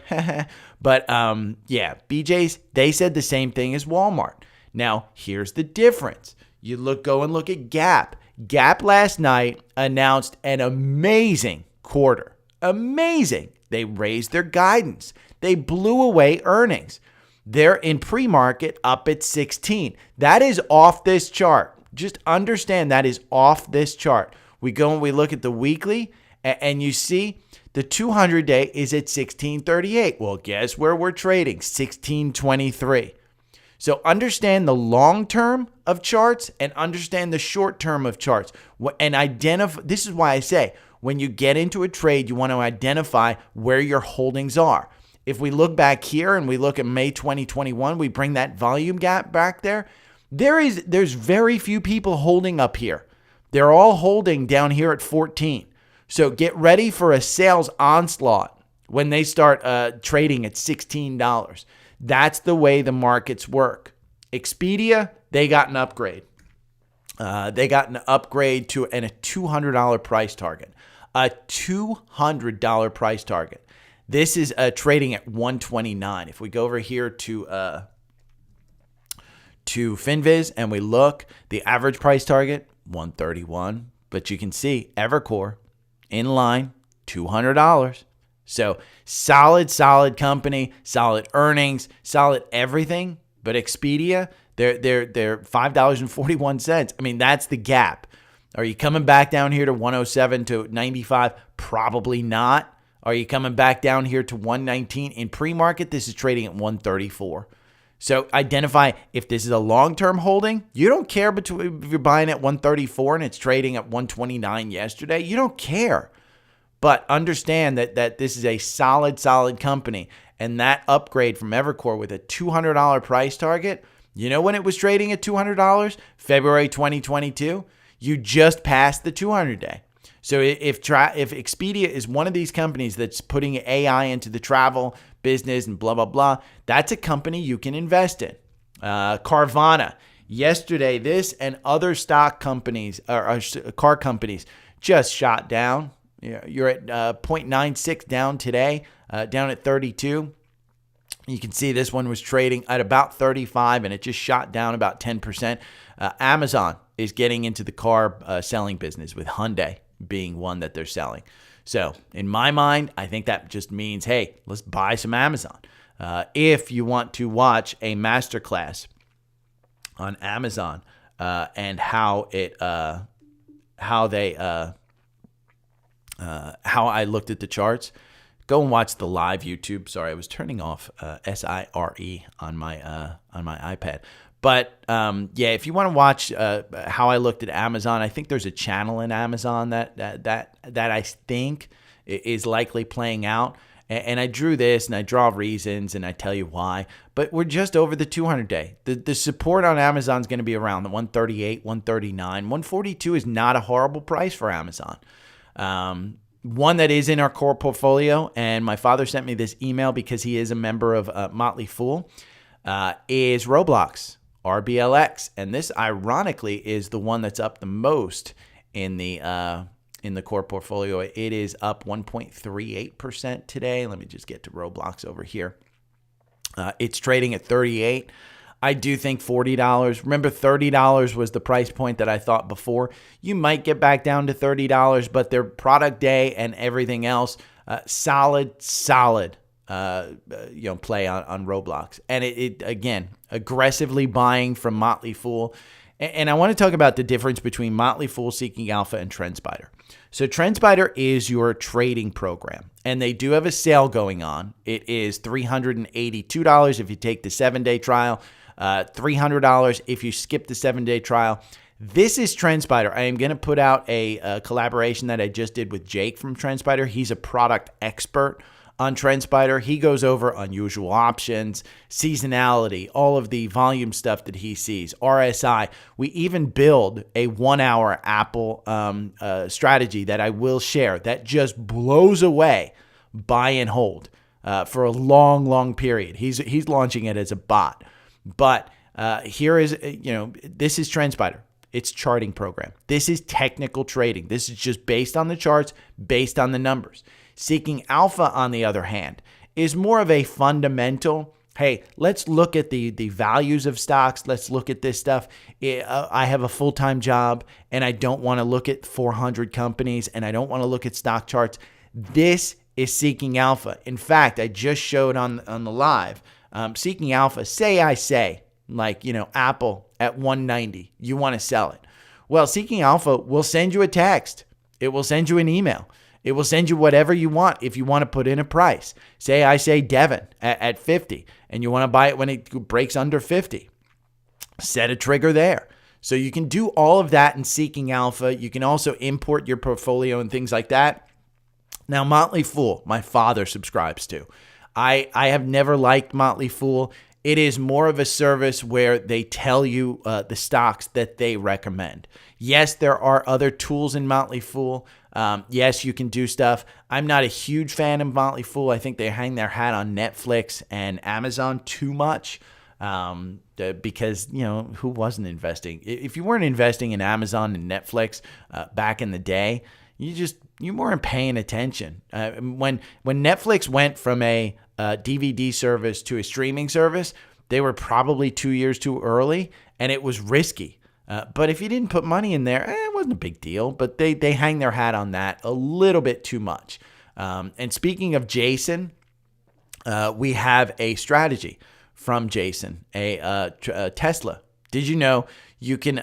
But BJ's, they said the same thing as Walmart. Now, here's the difference. Go and look at Gap. Gap last night announced an amazing quarter. Amazing. They raised their guidance. They blew away earnings. They're in pre-market up at 16. That is off this chart. Just understand that is off this chart. We go and we look at the weekly, and you see the 200-day is at 1638. Well, guess where we're trading? 1623. So understand the long term of charts and understand the short term of charts. And identify. This is why I say when you get into a trade, you want to identify where your holdings are. If we look back here and we look at May 2021, we bring that volume gap back there. There's very few people holding up here. They're all holding down here at 14. So get ready for a sales onslaught when they start trading at $16. That's the way the markets work. Expedia, they got an upgrade. They got an upgrade to a $200 price target. A $200 price target. This is trading at 129. If we go over here to FinViz and we look, the average price target, 131. But you can see Evercore in line, $200. So solid company, solid earnings, solid everything. But Expedia, they're $5.41. I mean, that's the gap. Are you coming back down here to 107 to 95? Probably not. Are you coming back down here to 119? In pre-market, this is trading at 134. So identify if this is a long-term holding. You don't care if you're buying at 134 and it's trading at 129 yesterday. You don't care. But understand that this is a solid company. And that upgrade from Evercore with a $200 price target, You know when it was trading at $200? February 2022. You just passed the 200-day. So if Expedia is one of these companies that's putting AI into the travel business and blah, blah, blah, that's a company you can invest in. Carvana. Yesterday, this and other stock companies, or car companies, just shot down. You're at 0.96 down today, down at 32. You can see this one was trading at about 35, and it just shot down about 10%. Amazon is getting into the car selling business, with Hyundai being one that they're selling. So in my mind, I think that just means, hey, let's buy some Amazon. If you want to watch a masterclass on Amazon and how I looked at the charts, go and watch the live YouTube. Sorry, I was turning off SIRE on my iPad. But yeah, if you want to watch how I looked at Amazon, I think there's a channel in Amazon that I think is likely playing out. And I drew this, and I draw reasons, and I tell you why. But we're just over the 200-day. The support on Amazon is going to be around the 138, 139. 142 is not a horrible price for Amazon. One that is in our core portfolio, and my father sent me this email because he is a member of Motley Fool, is Roblox, RBLX. And this, ironically, is the one that's up the most in the core portfolio. It is up 1.38% today. Let me just get to Roblox over here. It's trading at 38. I do think $40. Remember, $30 was the price point that I thought before. You might get back down to $30, but their product day and everything else, solid play on Roblox. And it again, aggressively buying from Motley Fool. And I want to talk about the difference between Motley Fool, Seeking Alpha, and TrendSpider. So TrendSpider is your trading program, and they do have a sale going on. It is $382 if you take the 7-day trial, $300 if you skip the 7-day trial. This is TrendSpider. I am going to put out a collaboration that I just did with Jake from TrendSpider. He's a product expert on TrendSpider. He goes over unusual options, seasonality, all of the volume stuff that he sees, RSI. We even build a 1-hour Apple strategy that I will share that just blows away buy and hold for a long period. He's launching it as a bot. But here is, this is TrendSpider. It's charting program. This is technical trading. This is just based on the charts, based on the numbers. Seeking Alpha, on the other hand, is more of a fundamental, hey, let's look at the values of stocks. Let's look at this stuff. I have a full-time job, and I don't want to look at 400 companies, and I don't want to look at stock charts. This is Seeking Alpha. In fact, I just showed on the live, Seeking Alpha, Apple at 190, you want to sell it. Well, Seeking Alpha will send you a text. It will send you an email. It will send you whatever you want if you want to put in a price. I say Devon at 50, and you want to buy it when it breaks under 50. Set a trigger there. So you can do all of that in Seeking Alpha. You can also import your portfolio and things like that. Now, Motley Fool, my father subscribes to. I have never liked Motley Fool. It is more of a service where they tell you the stocks that they recommend. Yes, there are other tools in Motley Fool. Yes, you can do stuff. I'm not a huge fan of Motley Fool. I think they hang their hat on Netflix and Amazon too much because, who wasn't investing? If you weren't investing in Amazon and Netflix back in the day, you weren't paying attention. When Netflix went from a DVD service to a streaming service, they were probably 2 years too early, and it was risky. But if you didn't put money in there, it wasn't a big deal. But they hang their hat on that a little bit too much. And speaking of Jason, we have a strategy from Jason, a Tesla. Did you know you can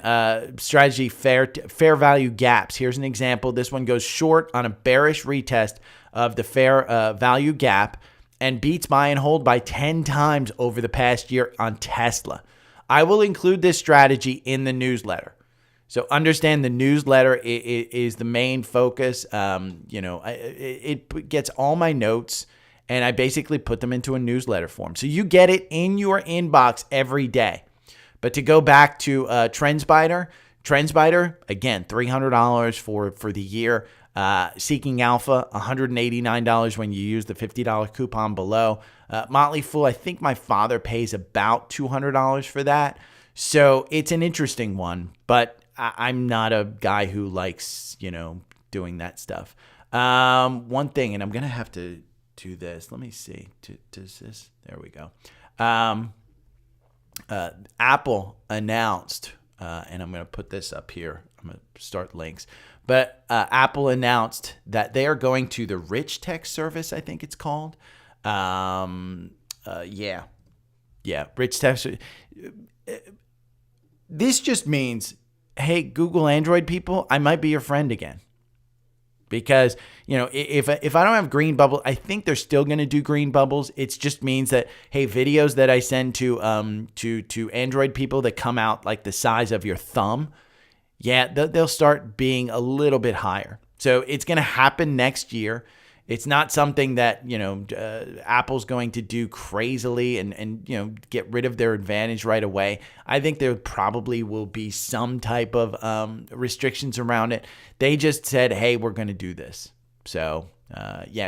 strategy fair value gaps? Here's an example. This one goes short on a bearish retest of the fair value gap and beats buy and hold by 10 times over the past year on Tesla. I will include this strategy in the newsletter. So understand the newsletter is the main focus. It gets all my notes, and I basically put them into a newsletter form. So you get it in your inbox every day. But to go back to TrendSpider, again, $300 for the year. Seeking Alpha, $189 when you use the $50 coupon below. Motley Fool, I think my father pays about $200 for that. So it's an interesting one, but I'm not a guy who likes, doing that stuff. One thing, and I'm going to have to do this. Let me see. Does this? There we go. Apple announced, and I'm going to put this up here. I'm going to start links. But Apple announced that they are going to the Rich Text service, I think it's called. Yeah, Rich Text. This just means, hey, Google Android people, I might be your friend again. Because, if I don't have green bubble, I think they're still going to do green bubbles. It just means that, hey, videos that I send to Android people that come out like the size of your thumb, yeah, they'll start being a little bit higher. So it's going to happen next year. It's not something that, Apple's going to do crazily and get rid of their advantage right away. I think there probably will be some type of restrictions around it. They just said, hey, we're going to do this. So,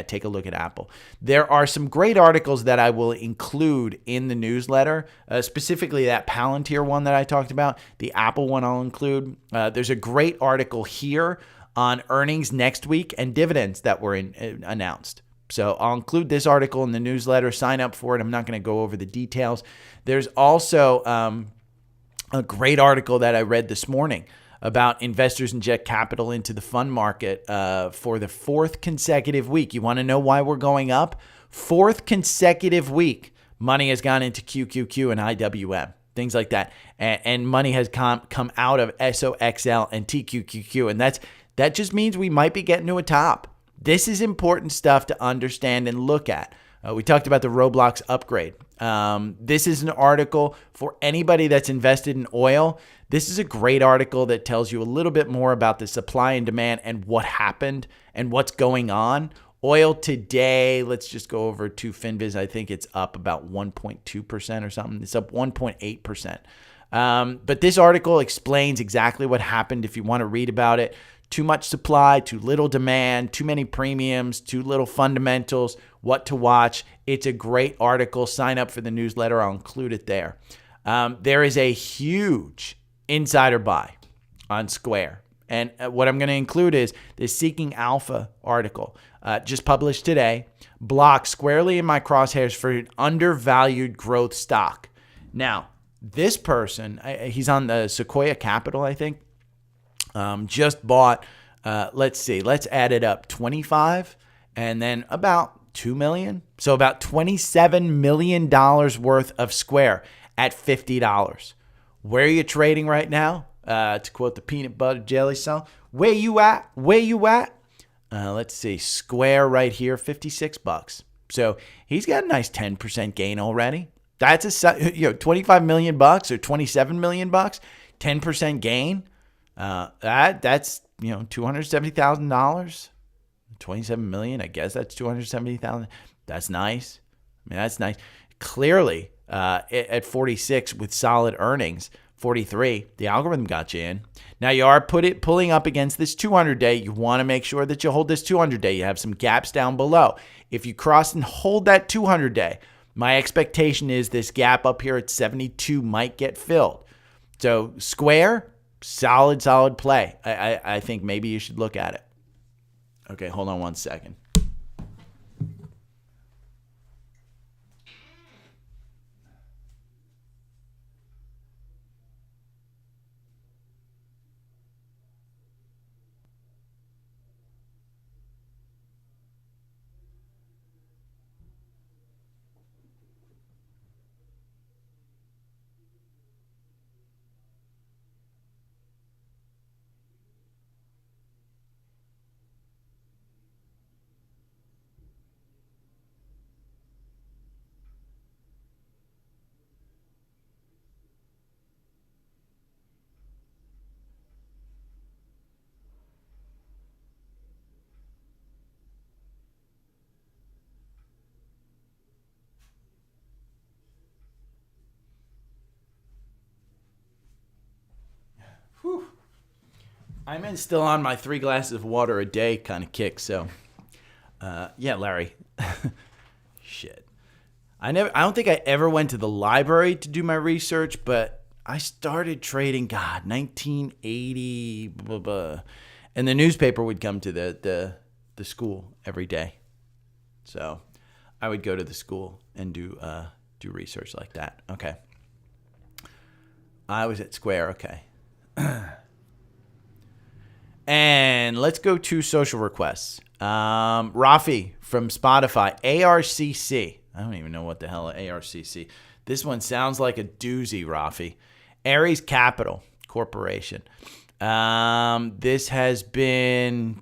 take a look at Apple. There are some great articles that I will include in the newsletter, specifically that Palantir one that I talked about. The Apple one I'll include. There's a great article here on earnings next week and dividends that were announced. So I'll include this article in the newsletter. Sign up for it. I'm not going to go over the details. There's also a great article that I read this morning about investors inject capital into the fund market for the fourth consecutive week. You want to know why we're going up? Fourth consecutive week, money has gone into QQQ and IWM. Things like that. And money has come out of SOXL and TQQQ. And that just means we might be getting to a top. This is important stuff to understand and look at. We talked about the Roblox upgrade. This is an article for anybody that's invested in oil. This is a great article that tells you a little bit more about the supply and demand and what happened and what's going on. Oil today, let's just go over to FinViz. I think it's up about 1.2% or something. It's up 1.8%. But this article explains exactly what happened if you want to read about it. Too much supply, too little demand, too many premiums, too little fundamentals, what to watch. It's a great article. Sign up for the newsletter. I'll include it there. There is a huge insider buy on Square. And what I'm going to include is this Seeking Alpha article just published today. Blocked squarely in my crosshairs for an undervalued growth stock. Now, this person, he's on the Sequoia Capital, I think. Just bought, let's add it up, 25 and then about 2 million. So about $27 million worth of Square at $50. Where are you trading right now? To quote the peanut butter jelly song, where you at? Let's see, Square right here, $56. So he's got a nice 10% gain already. That's $25 million or $27 million, 10% gain. That's $270,000, 27 million. I guess that's 270,000. That's nice. I mean, that's nice. Clearly, at 46 with solid earnings, 43, the algorithm got you in. Now you are pulling up against this 200-day. You want to make sure that you hold this 200-day. You have some gaps down below. If you cross and hold that 200-day, my expectation is this gap up here at 72 might get filled. So Square, solid play. I think maybe you should look at it. Okay, hold on one second. I'm still on my 3 glasses of water a day kind of kick. So, yeah, Larry. Shit. I don't think I ever went to the library to do my research, but I started trading, 1980, blah, blah, and the newspaper would come to the school every day. So I would go to the school and do research like that. Okay. I was at Square. Okay. And let's go to social requests. Rafi from Spotify, ARCC. I don't even know what the hell ARCC. This one sounds like a doozy, Rafi. Ares Capital Corporation. This has been,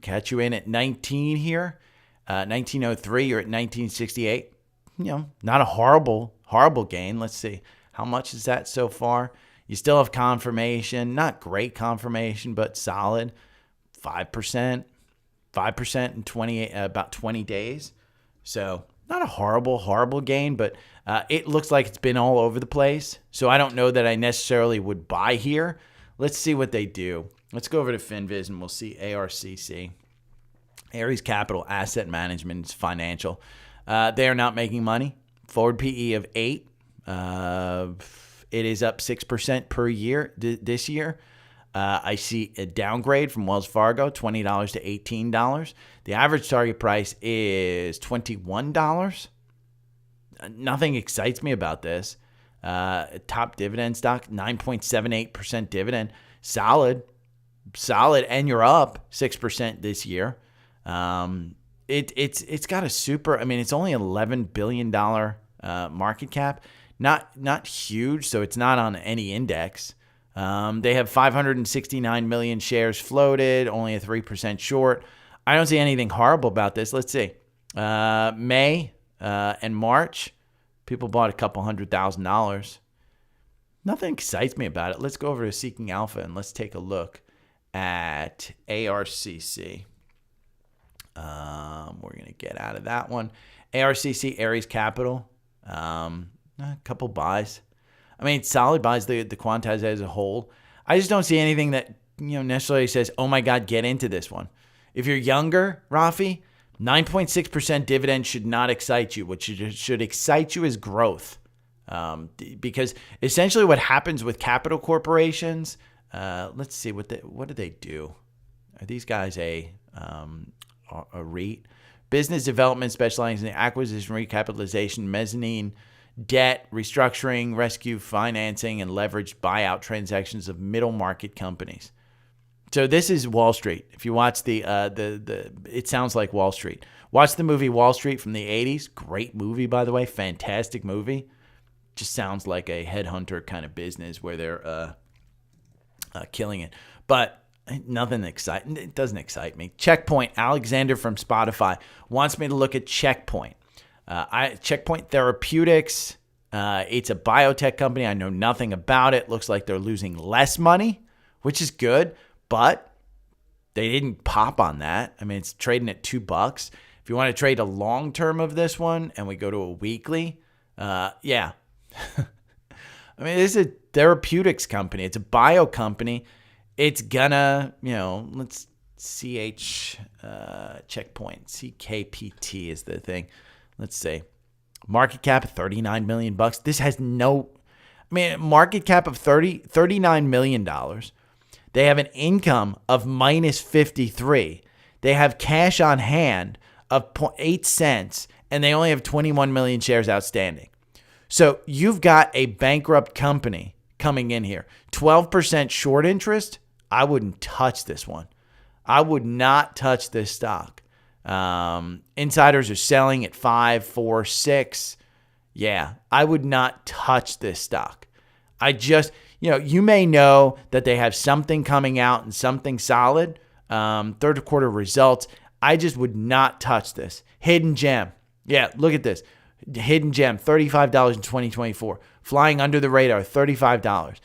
catch you in at 19 here. 1903, you're at 1968. Not a horrible gain. Let's see. How much is that so far? You still have confirmation. Not great confirmation, but solid. 5%. 5% in about 20 days. So not a horrible gain, but it looks like it's been all over the place. So I don't know that I necessarily would buy here. Let's see what they do. Let's go over to FinViz and we'll see ARCC. Ares Capital Asset Management is financial. They are not making money. Forward PE of 8. It is up 6% per year this year. I see a downgrade from Wells Fargo, $20 to $18. The average target price is $21. Nothing excites me about this. Top dividend stock, 9.78% dividend. Solid, and you're up 6% this year. It's got a super, it's only $11 billion market cap. Not huge, so it's not on any index. They have 569 million shares floated, only a 3% short. I don't see anything horrible about this. Let's see. May and March, people bought a couple $100,000. Nothing excites me about it. Let's go over to Seeking Alpha and let's take a look at ARCC. We're going to get out of that one. ARCC, Ares Capital, a couple buys. Solid buys the Quantize as a whole. I just don't see anything that necessarily says, oh my God, get into this one. If you're younger, Rafi, 9.6% dividend should not excite you. What should excite you is growth. Because essentially what happens with capital corporations, let's see, what do they do? Are these guys a REIT? Business development specializing in acquisition, recapitalization, mezzanine, debt, restructuring, rescue financing, and leveraged buyout transactions of middle market companies. So this is Wall Street. If you watch it sounds like Wall Street. Watch the movie Wall Street from the 80s. Great movie, by the way. Fantastic movie. Just sounds like a headhunter kind of business where they're killing it. But nothing exciting. It doesn't excite me. Checkpoint. Alexander from Spotify wants me to look at Checkpoint. Checkpoint Therapeutics. It's a biotech company. I know nothing about it. Looks like they're losing less money, which is good, but they didn't pop on that. It's trading at $2. If you want to trade a long term of this one and we go to a weekly, yeah. This is a therapeutics company. It's a bio company. It's gonna, let's Checkpoint. CKPT is the thing. Let's see. Market cap of $39 million. This has market cap of $39 million. They have an income of minus 53. They have cash on hand of 8 cents, and they only have 21 million shares outstanding. So you've got a bankrupt company coming in here. 12% short interest. I wouldn't touch this one. I would not touch this stock. Insiders are selling at 5, 4, 6. Yeah, I would not touch this stock. I just, you may know that they have something coming out and something solid. Third quarter results. I just would not touch this. Hidden gem. Yeah, look at this. Hidden gem, $35 in 2024. Flying under the radar, $35.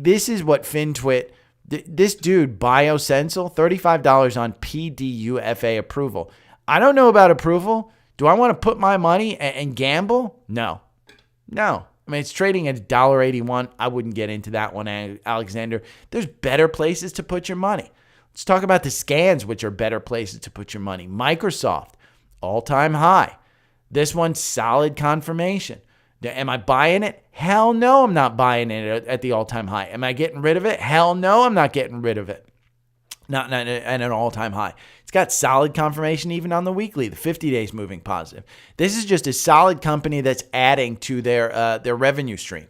This is what FinTwit. This dude, BioSensal, $35 on PDUFA approval. I don't know about approval. Do I want to put my money and gamble? No. I mean, it's trading at $1.81. I wouldn't get into that one, Alexander. There's better places to put your money. Let's talk about the scans, which are better places to put your money. Microsoft, all-time high. This one's solid confirmation. Am I buying it? Hell no, I'm not buying it at the all-time high. Am I getting rid of it? Hell no, I'm not getting rid of it. Not at an all-time high. It's got solid confirmation even on the weekly. The 50 days moving positive. This is just a solid company that's adding to their revenue stream.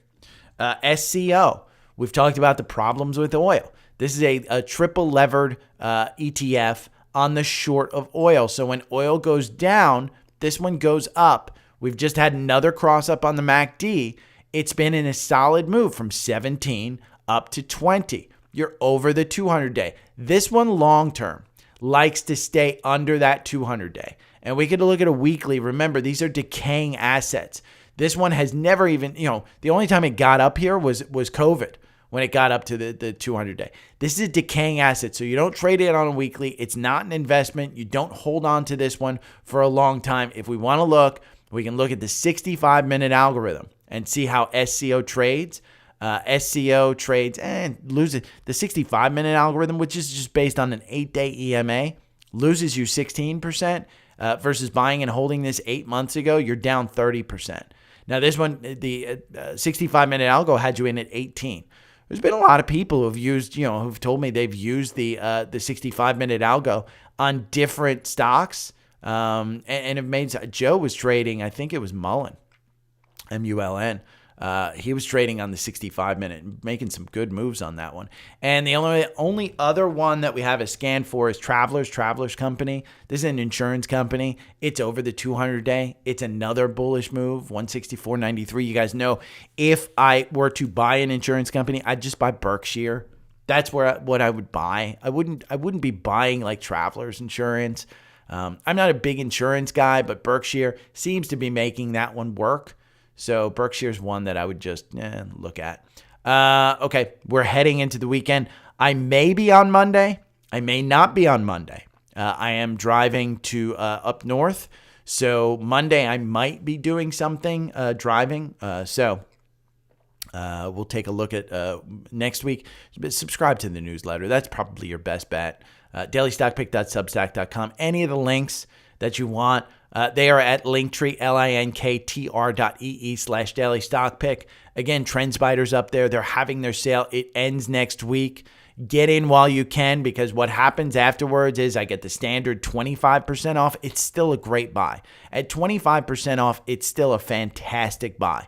SCO. We've talked about the problems with oil. This is a triple levered ETF on the short of oil. So when oil goes down, this one goes up. We've just had another cross up on the MACD. It's been in a solid move from 17 up to 20. You're over the 200-day. This one long-term likes to stay under that 200-day. And we could look at a weekly. Remember, these are decaying assets. This one has never even, the only time it got up here was COVID when it got up to the 200-day. This is a decaying asset, so you don't trade it on a weekly. It's not an investment. You don't hold on to this one for a long time. If we want to look, we can look at the 65-minute algorithm and see how SCO trades. SCO trades and loses the 65-minute algorithm, which is just based on an 8-day EMA, loses you 16% versus buying and holding this 8 months ago. You're down 30%. Now, this one, the 65-minute algo had you in at 18. There's been a lot of people who've used, who've told me they've used the 65-minute algo on different stocks. And it made, Joe was trading, I think it was Mullen, MULN. He was trading on the 65-minute, making some good moves on that one. And the only other one that we have a scan for is Travelers Company. This is an insurance company. It's over the 200-day. It's another bullish move, 164.93. You guys know if I were to buy an insurance company, I'd just buy Berkshire. That's what I would buy. I wouldn't be buying like Travelers Insurance. I'm not a big insurance guy, but Berkshire seems to be making that one work. So Berkshire's one that I would just look at. Okay, we're heading into the weekend. I may be on Monday. I may not be on Monday. I am driving to up north. So Monday I might be doing something driving. So we'll take a look at next week. Subscribe to the newsletter. That's probably your best bet. dailystockpick.substack.com. Any of the links that you want, they are at Linktree, linktr.ee/dailystockpick. Again, TrendSpider's up there. They're having their sale. It ends next week. Get in while you can, because what happens afterwards is I get the standard 25% off. It's still a great buy. At 25% off, it's still a fantastic buy.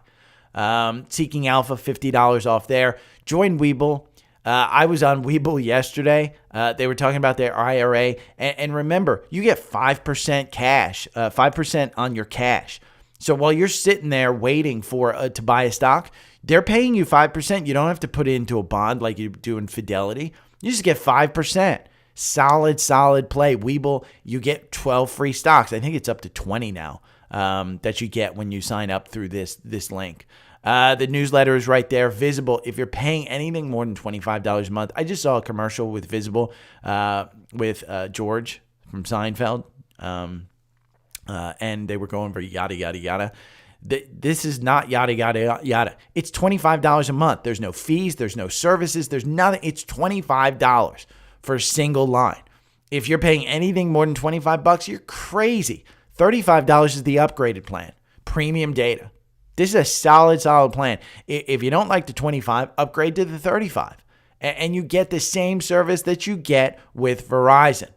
Seeking Alpha, $50 off there. Join Webull. I was on Webull yesterday. They were talking about their IRA. And remember, you get 5% cash, 5% on your cash. So while you're sitting there waiting for to buy a stock, they're paying you 5%. You don't have to put it into a bond like you do in Fidelity. You just get 5%. Solid play. Webull, you get 12 free stocks. I think it's up to 20 now that you get when you sign up through this link. The newsletter is right there. Visible, if you're paying anything more than $25 a month. I just saw a commercial with Visible with George from Seinfeld. And they were going for yada, yada, yada. This is not yada, yada, yada. It's $25 a month. There's no fees. There's no services. There's nothing. It's $25 for a single line. If you're paying anything more than $25, you're crazy. $35 is the upgraded plan. Premium data. This is a solid plan. If you don't like the 25, upgrade to the 35. And you get the same service that you get with Verizon.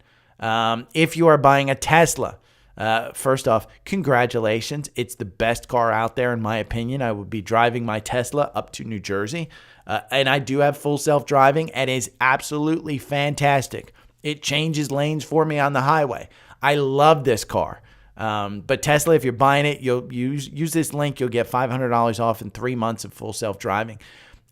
If you are buying a Tesla, first off, congratulations. It's the best car out there, in my opinion. I would be driving my Tesla up to New Jersey. And I do have full self-driving, and it is absolutely fantastic. It changes lanes for me on the highway. I love this car. But Tesla, if you're buying it, you'll use this link. You'll get $500 off in 3 months of full self-driving.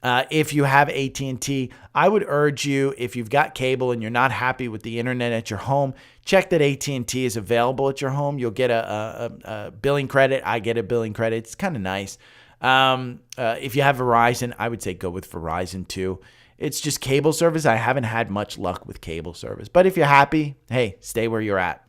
If you have AT&T, I would urge you, if you've got cable and you're not happy with the internet at your home, check that AT&T is available at your home. You'll get a billing credit. I get a billing credit. It's kind of nice. If you have Verizon, I would say go with Verizon too. It's just cable service. I haven't had much luck with cable service. But if you're happy, hey, stay where you're at.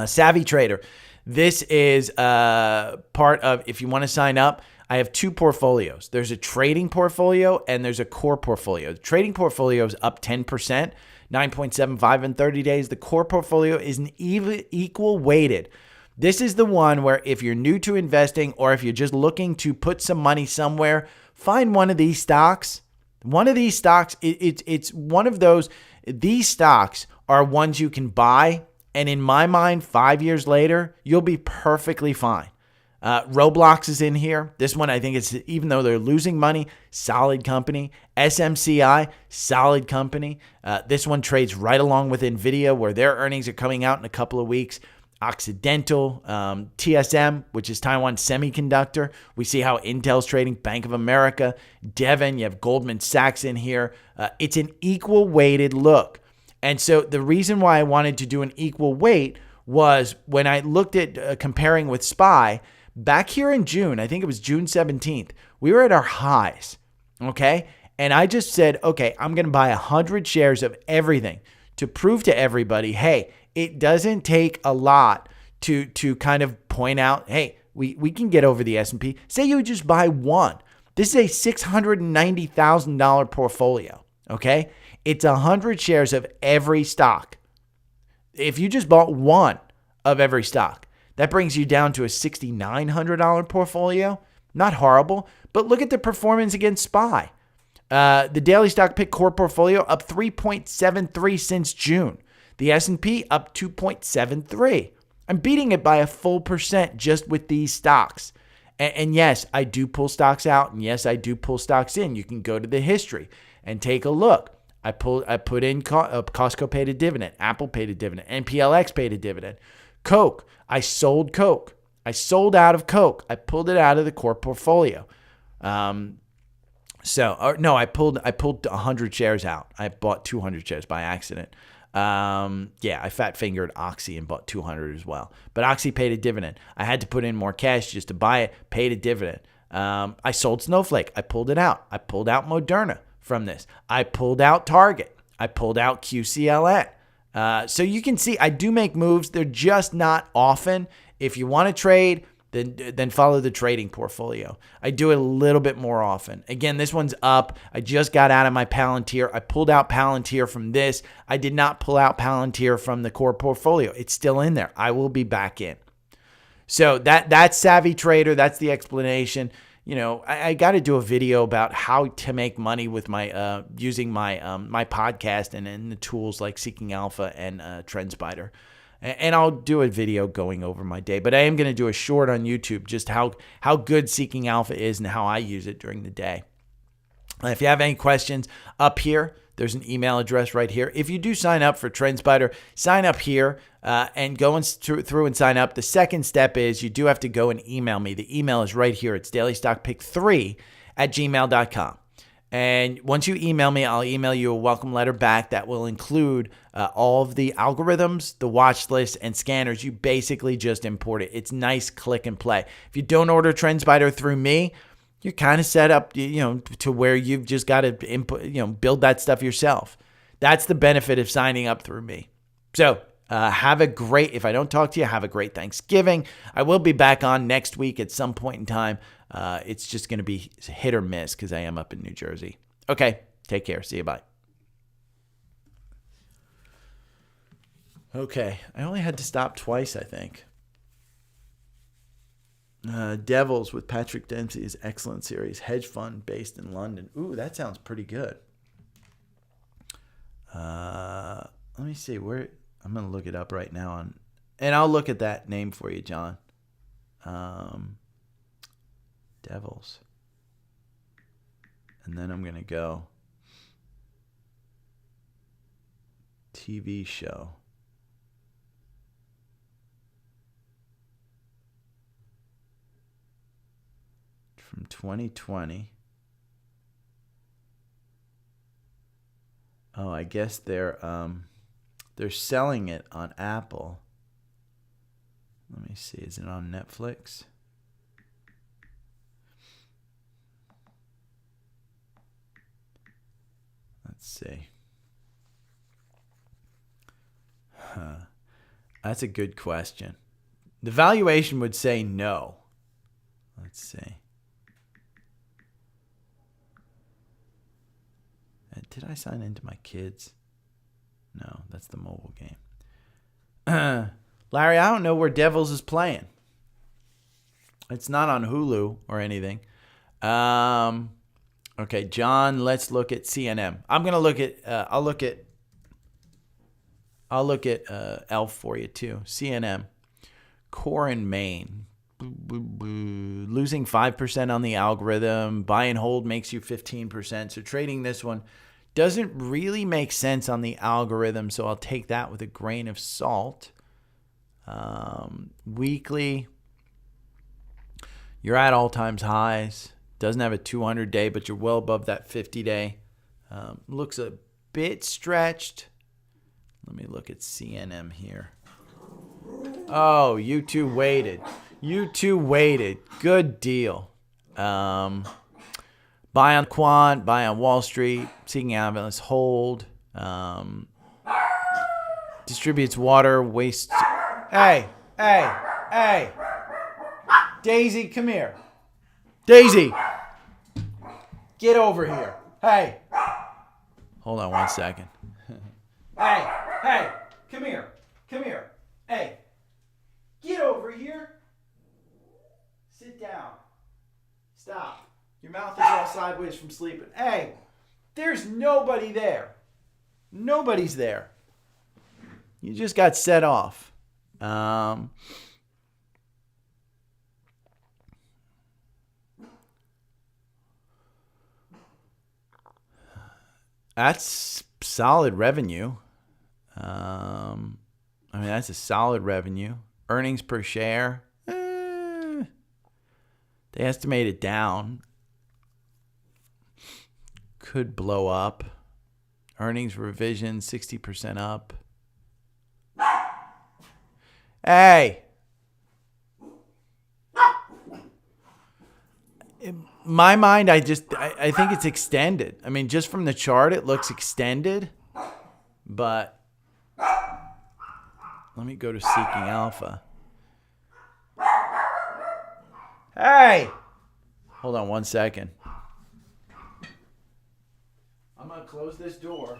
Savvy Trader. This is part of, if you want to sign up, I have two portfolios. There's a trading portfolio and there's a core portfolio. The trading portfolio is up 10%, 9.75 in 30 days. The core portfolio is an equal weighted. This is the one where if you're new to investing or if you're just looking to put some money somewhere, find one of these stocks. One of these stocks, it's one of those, these stocks are ones you can buy. And in my mind, 5 years later, you'll be perfectly fine. Roblox is in here. This one, I think it's, even though they're losing money, solid company. SMCI, solid company. This one trades right along with NVIDIA, where their earnings are coming out in a couple of weeks. Occidental, TSM, which is Taiwan Semiconductor. We see how Intel's trading, Bank of America, Devon, you have Goldman Sachs in here. It's an equal weighted look. And so the reason why I wanted to do an equal weight was when I looked at comparing with SPY, back here in June, I think it was June 17th, we were at our highs, okay? And I just said, okay, I'm going to buy 100 shares of everything to prove to everybody, hey, it doesn't take a lot to kind of point out, hey, we can get over the S&P. Say you just buy one. This is a $690,000 portfolio, okay? It's 100 shares of every stock. If you just bought one of every stock, that brings you down to a $6,900 portfolio. Not horrible, but look at the performance against SPY. The daily stock pick core portfolio up 3.73 since June. The S&P up 2.73. I'm beating it by a full % just with these stocks. And yes, I do pull stocks out, and yes, I do pull stocks in. You can go to the history and take a look. I put in Costco paid a dividend, Apple paid a dividend, NPLX paid a dividend. Coke, I sold Coke. I sold out of Coke. I pulled it out of the core portfolio. I pulled 100 shares out. I bought 200 shares by accident. I fat fingered Oxy and bought 200 as well. But Oxy paid a dividend. I had to put in more cash just to buy it, paid a dividend. I sold Snowflake. I pulled it out. I pulled out Moderna from this. I pulled out Target. I pulled out QCLN. So you can see I do make moves. They're just not often. If you want to trade, then follow the trading portfolio. I do it a little bit more often. Again, this one's up. I just got out of my Palantir. I pulled out Palantir from this. I did not pull out Palantir from the core portfolio. It's still in there. I will be back in. So that's Savvy Trader. That's the explanation. You know, I got to do a video about how to make money with my using my my podcast and the tools like Seeking Alpha and TrendSpider. And I'll do a video going over my day. But I am going to do a short on YouTube, just how good Seeking Alpha is and how I use it during the day. If you have any questions, up here, there's an email address right here. If you do sign up for TrendSpider, sign up here and go through and sign up. The second step is you do have to go and email me. The email is right here. It's dailystockpick3@gmail.com. And once you email me, I'll email you a welcome letter back that will include all of the algorithms, the watch list, and scanners. You basically just import it. It's nice click and play. If you don't order TrendSpider through me, you're kind of set up, to where you've just got to input, build that stuff yourself. That's the benefit of signing up through me. So if I don't talk to you, have a great Thanksgiving. I will be back on next week at some point in time. It's just going to be hit or miss because I am up in New Jersey. Okay, take care. See you. Bye. Okay, I only had to stop twice, I think. Devils with Patrick Dempsey's excellent series. Hedge fund based in London. Ooh, that sounds pretty good. Let me see where. I'm going to look it up right now. And I'll look at that name for you, John. Devils. And then I'm going to go TV show. From 2020. Oh, I guess they're selling it on Apple. Let me see. Is it on Netflix? Let's see. That's a good question. The valuation would say no. Let's see. Did I sign into my kids? No, that's the mobile game. Larry, I don't know where Devils is playing. It's not on Hulu or anything. Okay, John, let's look at CNM. I'm gonna look at. I'll look at ELF for you too. CNM, core and main. Losing 5% on the algorithm. Buy and hold makes you 15%. So trading this one doesn't really make sense on the algorithm. So I'll take that with a grain of salt. Weekly, you're at all-time highs. Doesn't have a 200-day, but you're well above that 50-day. Looks a bit stretched. Let me look at CNM here. Oh, you two waited. Good deal. Buy on quant, buy on Wall Street, seeking analysts, hold. Distributes water, waste. Hey. Daisy, come here. Daisy, get over here. Hey. Hold on 1 second. Hey, come here. Hey, get over here. Sit down. Stop. Your mouth is all sideways from sleeping. Hey, there's nobody there. Nobody's there. You just got set off. That's solid revenue. That's a solid revenue. Earnings per share, they estimate it down. Could blow up. Earnings revision, 60% up. Hey! In my mind, I think it's extended. I mean, just from the chart, it looks extended. But let me go to Seeking Alpha. Hey! Hold on 1 second. I'm going to close this door.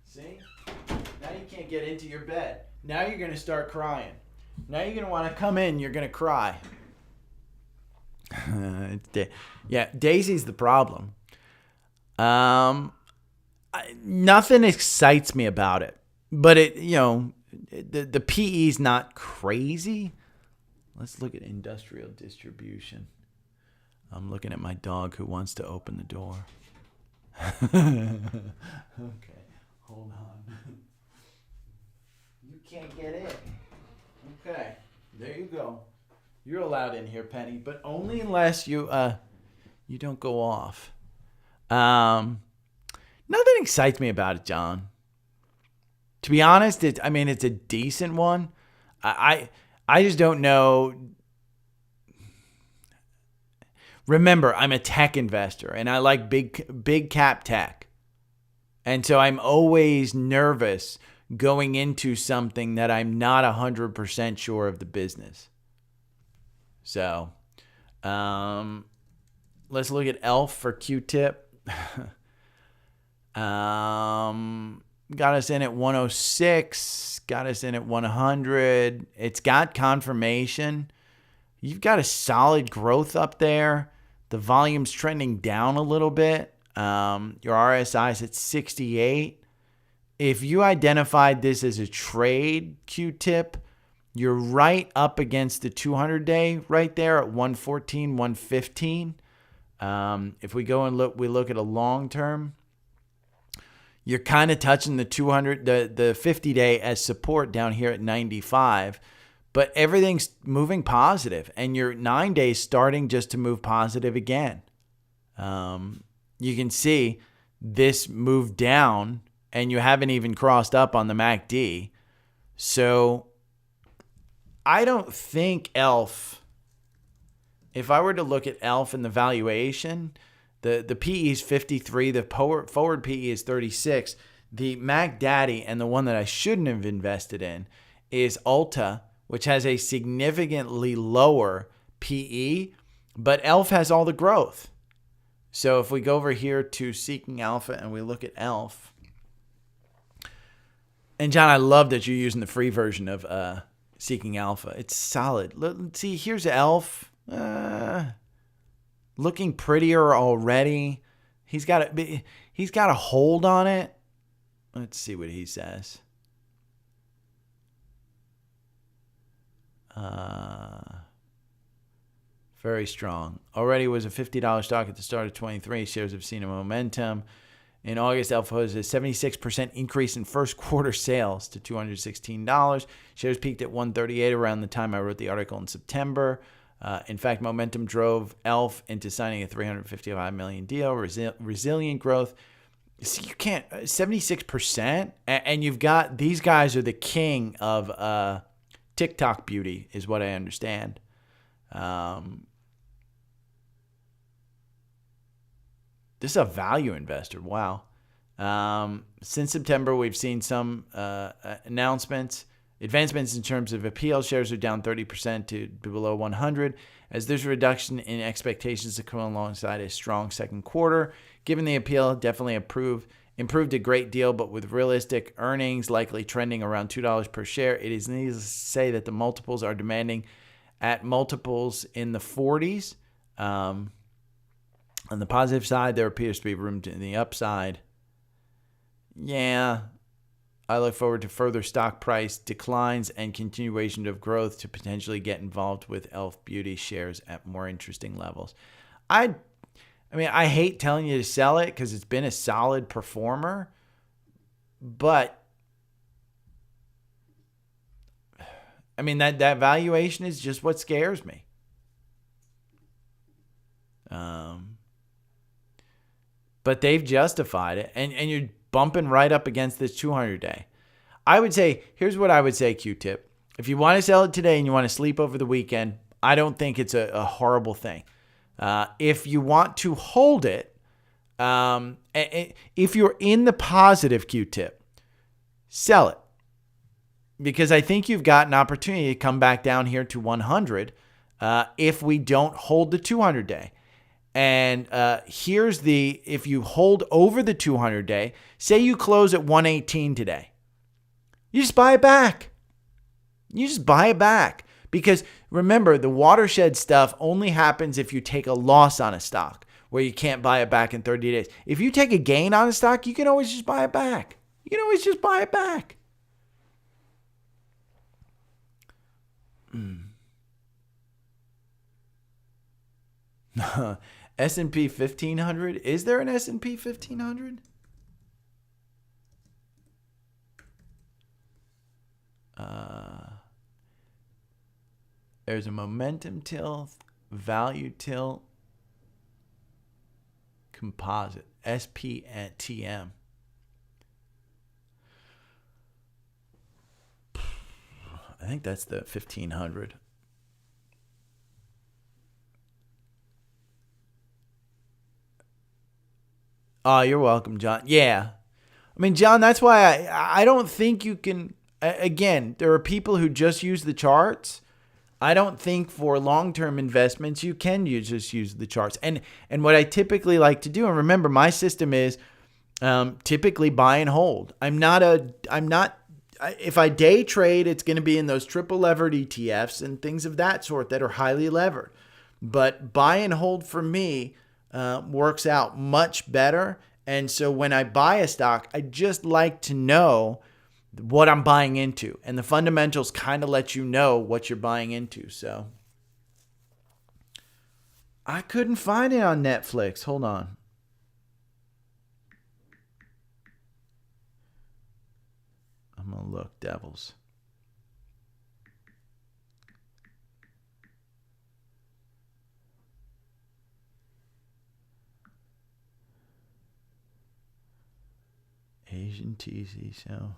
See? Now you can't get into your bed. Now you're going to start crying. Now you're going to want to come in. You're going to cry. Daisy's the problem. Nothing excites me about it, but the PE's not crazy. Let's look at industrial distribution. I'm looking at my dog who wants to open the door. Okay, hold on. You can't get in. Okay, there you go. You're allowed in here, Penny, but only unless you don't go off. Nothing excites me about it, John. To be honest, it's a decent one. I just don't know. Remember, I'm a tech investor, and I like big cap tech. And so I'm always nervous going into something that I'm not 100% sure of the business. So, let's look at ELF for Q-tip. Got us in at 106, got us in at 100. It's got confirmation. You've got a solid growth up there. The volume's trending down a little bit. Your RSI is at 68. If you identified this as a trade Q-tip, you're right up against the 200-day right there at 114, 115. If we go and look at a long term, you're kind of touching the 200, the 50-day as support down here at 95, but everything's moving positive, and your 9 days starting just to move positive again. You can see this moved down, and you haven't even crossed up on the MACD. So I don't think ELF, if I were to look at ELF and the valuation, the PE is 53, the forward PE is 36. The Mac Daddy and the one that I shouldn't have invested in is Ulta, which has a significantly lower PE, but ELF has all the growth. So if we go over here to Seeking Alpha and we look at ELF, and John, I love that you're using the free version of Seeking Alpha. It's solid. Let's see, here's ELF. Looking prettier already. He's got a hold on it. Let's see what he says. Very strong. Already was a $50 stock at the start of 23. Shares have seen a momentum. In August, Alpha was a 76% increase in first quarter sales to $216. Shares peaked at $138 around the time I wrote the article in September. In fact, momentum drove ELF into signing a $355 million deal. Resilient growth. So you can't 76%, and you've got these guys are the king of TikTok beauty, is what I understand. This is a value investor. Wow. Since September, we've seen some announcements. Advancements in terms of APL shares are down 30% to below 100, as there's a reduction in expectations to come alongside a strong second quarter. Given the APL definitely improved a great deal, but with realistic earnings likely trending around $2 per share, it is needless to say that the multiples are demanding at multiples in the 40s. On the positive side, there appears to be room in the upside. Yeah, I look forward to further stock price declines and continuation of growth to potentially get involved with ELF Beauty shares at more interesting levels. I hate telling you to sell it because it's been a solid performer, but that valuation is just what scares me. But they've justified it, and you're bumping right up against this 200-day. I would say, here's what I would say, Q-tip. If you want to sell it today and you want to sleep over the weekend, I don't think it's a horrible thing. If you want to hold it, if you're in the positive, Q-tip, sell it. Because I think you've got an opportunity to come back down here to 100 if we don't hold the 200-day. And if you hold over the 200-day, say you close at 118 today, you just buy it back. Because remember, the watershed stuff only happens if you take a loss on a stock where you can't buy it back in 30 days. If you take a gain on a stock, you can always just buy it back. S&P 1500. Is there an S&P 1500? There's a momentum tilt, value tilt, composite, SP at TM. I think that's the 1500. Oh, you're welcome, John. Yeah. John, that's why I don't think you can. Again, there are people who just use the charts. I don't think for long-term investments you can just use the charts. And what I typically like to do, and remember, my system is typically buy and hold. If I day trade, it's going to be in those triple levered ETFs and things of that sort that are highly levered. But buy and hold for me works out much better. And so when I buy a stock, I just like to know what I'm buying into. And the fundamentals kind of let you know what you're buying into. So I couldn't find it on Netflix. Hold on. I'm going to look, devils. Asian TC, so.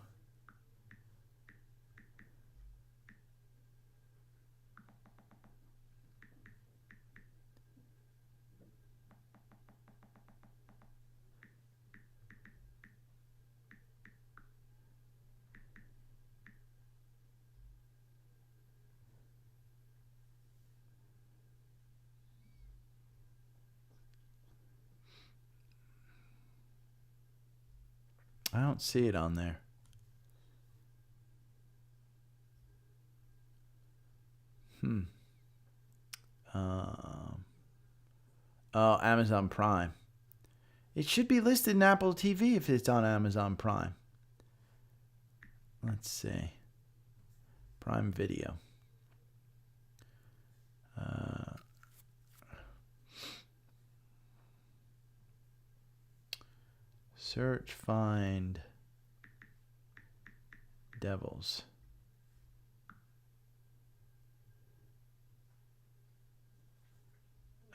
I don't see it on there. Oh, Amazon Prime. It should be listed in Apple TV if it's on Amazon Prime. Let's see. Prime Video. Search, find Devils.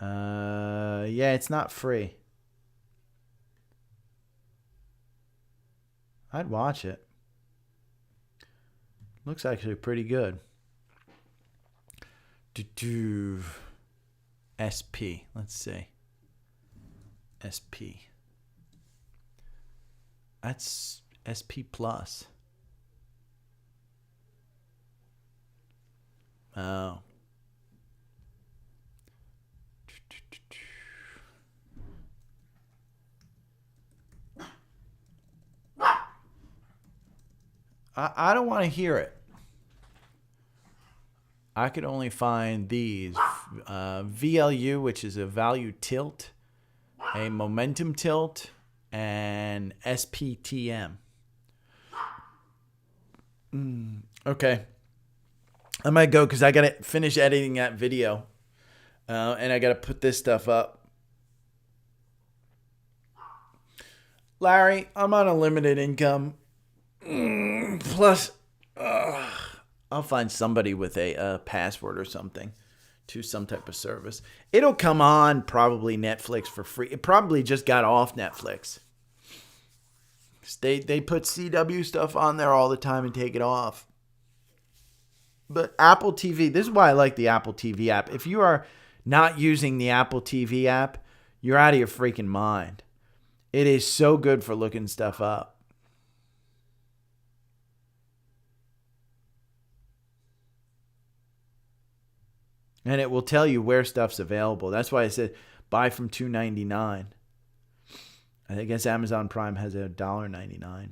Yeah, it's not free. I'd watch it. Looks actually pretty good. SP. Let's see. SP. That's SP Plus. Oh. I don't want to hear it. I could only find these. VLU, which is a value tilt, a momentum tilt, and SPTM. Okay. I might go because I got to finish editing that video. And I got to put this stuff up. Larry, I'm on a limited income. Plus, I'll find somebody with a password or something to some type of service. It'll come on probably Netflix for free. It probably just got off Netflix. They put CW stuff on there all the time and take it off. But Apple TV, this is why I like the Apple TV app. If you are not using the Apple TV app, you're out of your freaking mind. It is so good for looking stuff up. And it will tell you where stuff's available. That's why I said buy from $2.99. I guess Amazon Prime has $1.99.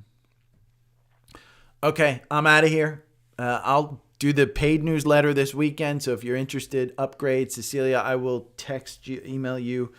Okay, I'm out of here. I'll do the paid newsletter this weekend. So if you're interested, upgrade Cecilia. I will text you, email you